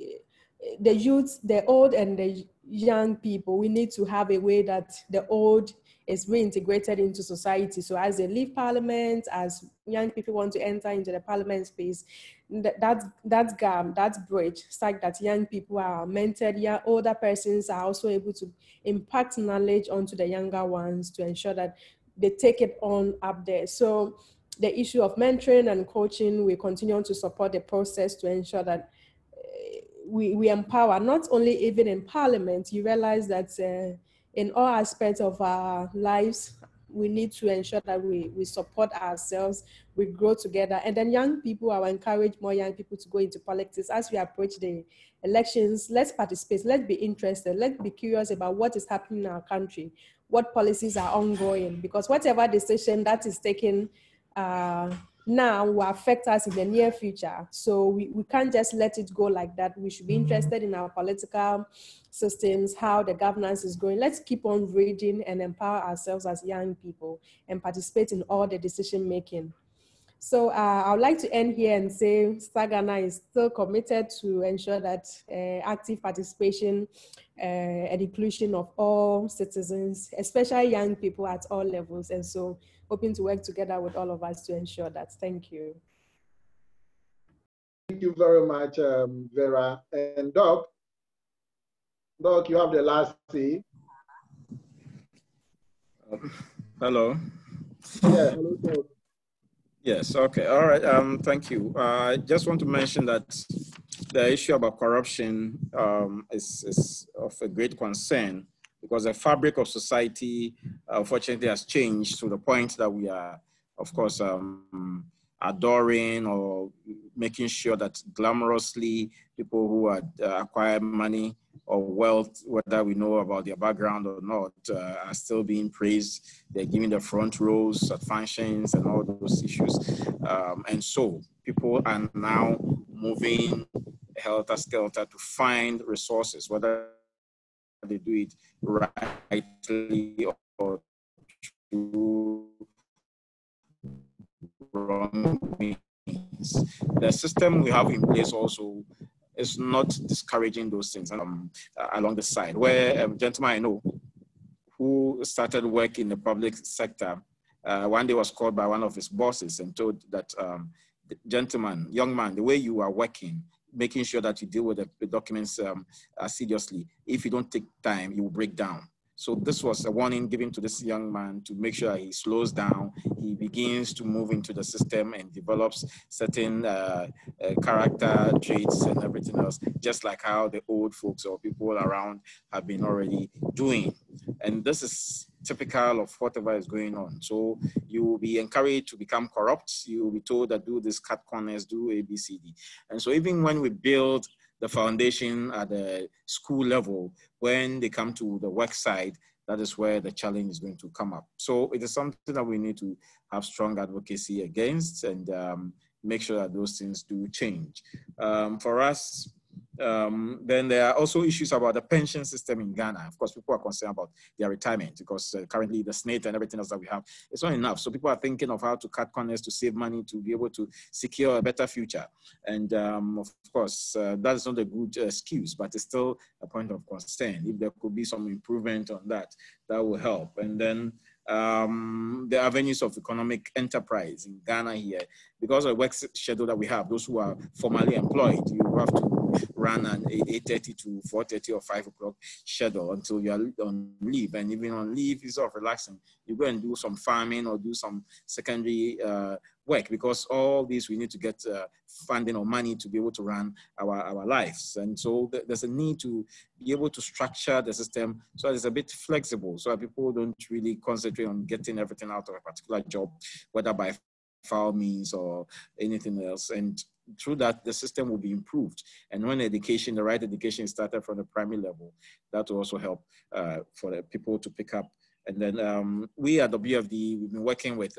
the youth, the old and the young people, we need to have a way that the old is reintegrated into society. So as they leave Parliament, as young people want to enter into the Parliament space, that gap, that bridge, such that young people are mentored, older persons are also able to impact knowledge onto the younger ones to ensure that they take it on up there. So the issue of mentoring and coaching, we continue to support the process to ensure that we empower, not only even in Parliament. You realize that in all aspects of our lives, we need to ensure that we support ourselves, we grow together. And then young people, I will encourage more young people to go into politics. As we approach the elections, let's participate, let's be interested, let's be curious about what is happening in our country, what policies are ongoing, because whatever decision that is taken now will affect us in the near future. So we can't just let it go like that. We should be interested in our political systems, how the governance is going. Let's keep on reading and empower ourselves as young people and participate in all the decision making. So I would like to end here and say Star Ghana is still committed to ensure that active participation and inclusion of all citizens, especially young people at all levels. And so hoping to work together with all of us to ensure that. Thank you. Thank you very much, Vera. And Doc, you have the last say. Hello. Yeah, hello, Doc. Yes, okay, all right, thank you. I just want to mention that the issue about corruption is of a great concern, because the fabric of society, unfortunately, has changed to the point that we are, of course, adoring or making sure that glamorously people who acquire money or wealth, whether we know about their background or not, are still being praised. They're giving the front rows at functions and all those issues. And so people are now moving helter-skelter to find resources, whether they do it rightly or through wrong means. The system we have in place also is not discouraging those things along the side. Where a gentleman I know who started work in the public sector, one day was called by one of his bosses and told that, gentleman, young man, the way you are working, making sure that you deal with the documents assiduously, if you don't take time, you will break down. So this was a warning given to this young man to make sure he slows down, he begins to move into the system and develops certain character traits and everything else, just like how the old folks or people around have been already doing. And this is typical of whatever is going on. So you will be encouraged to become corrupt. You will be told that do this, cut corners, do A, B, C, D. And so even when we build the foundation at the school level, when they come to the work side, that is where the challenge is going to come up. So it is something that we need to have strong advocacy against and make sure that those things do change. For us, then there are also issues about the pension system in Ghana. Of course, people are concerned about their retirement because currently the SNAIT and everything else that we have, it's not enough. So people are thinking of how to cut corners to save money to be able to secure a better future. And of course, that is not a good excuse, but it's still a point of concern. If there could be some improvement on that, that will help. And then the avenues of economic enterprise in Ghana here, because of the work schedule that we have, those who are formally employed, you have to run an 8:30 to 4:30 or 5 o'clock schedule until you are on leave. And even on leave, it's sort of relaxing. You go and do some farming or do some secondary work, because all these we need to get funding or money to be able to run our lives. And so there's a need to be able to structure the system so that it's a bit flexible, so that people don't really concentrate on getting everything out of a particular job, whether by foul means or anything else. And through that, the system will be improved. And when education, the right education is started from the primary level, that will also help for the people to pick up. And then we at WFD, we've been working with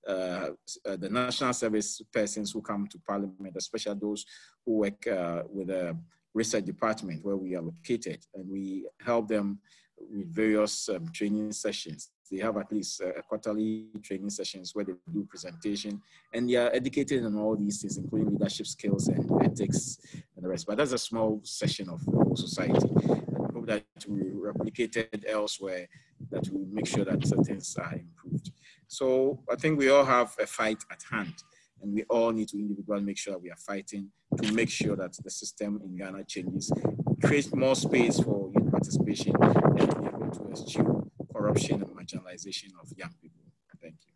the national service persons who come to Parliament, especially those who work with the research department where we are located, and we help them with various training sessions. They have at least quarterly training sessions where they do presentation, and they are educated on all these things, including leadership skills and ethics and the rest. But that's a small session of the whole society. And I hope that we replicated elsewhere, that we make sure that things are improved. So I think we all have a fight at hand, and we all need to individually make sure that we are fighting to make sure that the system in Ghana changes, creates more space for youth participation, and be able to eschew corruption and marginalization of young people. Thank you.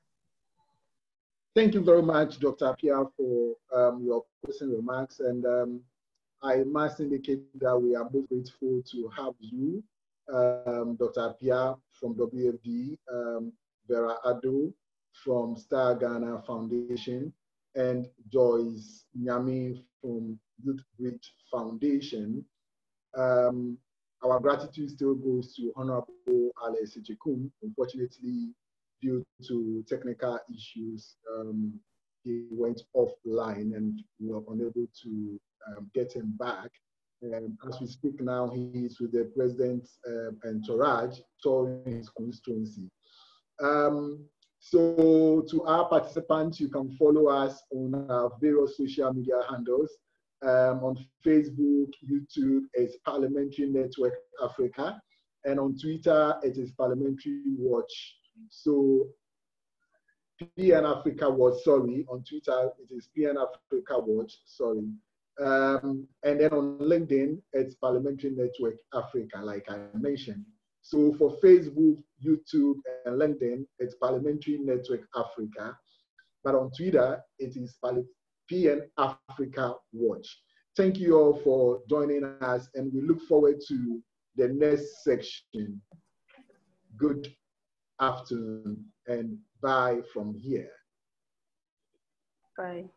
Thank you very much, Dr. Appiah, for your closing remarks. And I must indicate that we are most grateful to have you, Dr. Appiah from WFD, Vera Addo from Star Ghana Foundation, and Joyce Nyame from Youth Bridge Foundation. Our gratitude still goes to Honorable Alex Agyekum. Unfortunately, due to technical issues, he went offline and we were unable to get him back. As we speak now, he is with the president's entourage touring his constituency. So to our participants, you can follow us on our various social media handles. On Facebook, YouTube, it's Parliamentary Network Africa, and on Twitter, it is Parliamentary Watch. So PN Africa Watch, sorry, on Twitter, it is PN Africa Watch, sorry. And then on LinkedIn, it's Parliamentary Network Africa, like I mentioned. So for Facebook, YouTube, and LinkedIn, it's Parliamentary Network Africa. But on Twitter, it is PN Africa Watch. Thank you all for joining us, and we look forward to the next section. Good afternoon, and bye from here. Bye.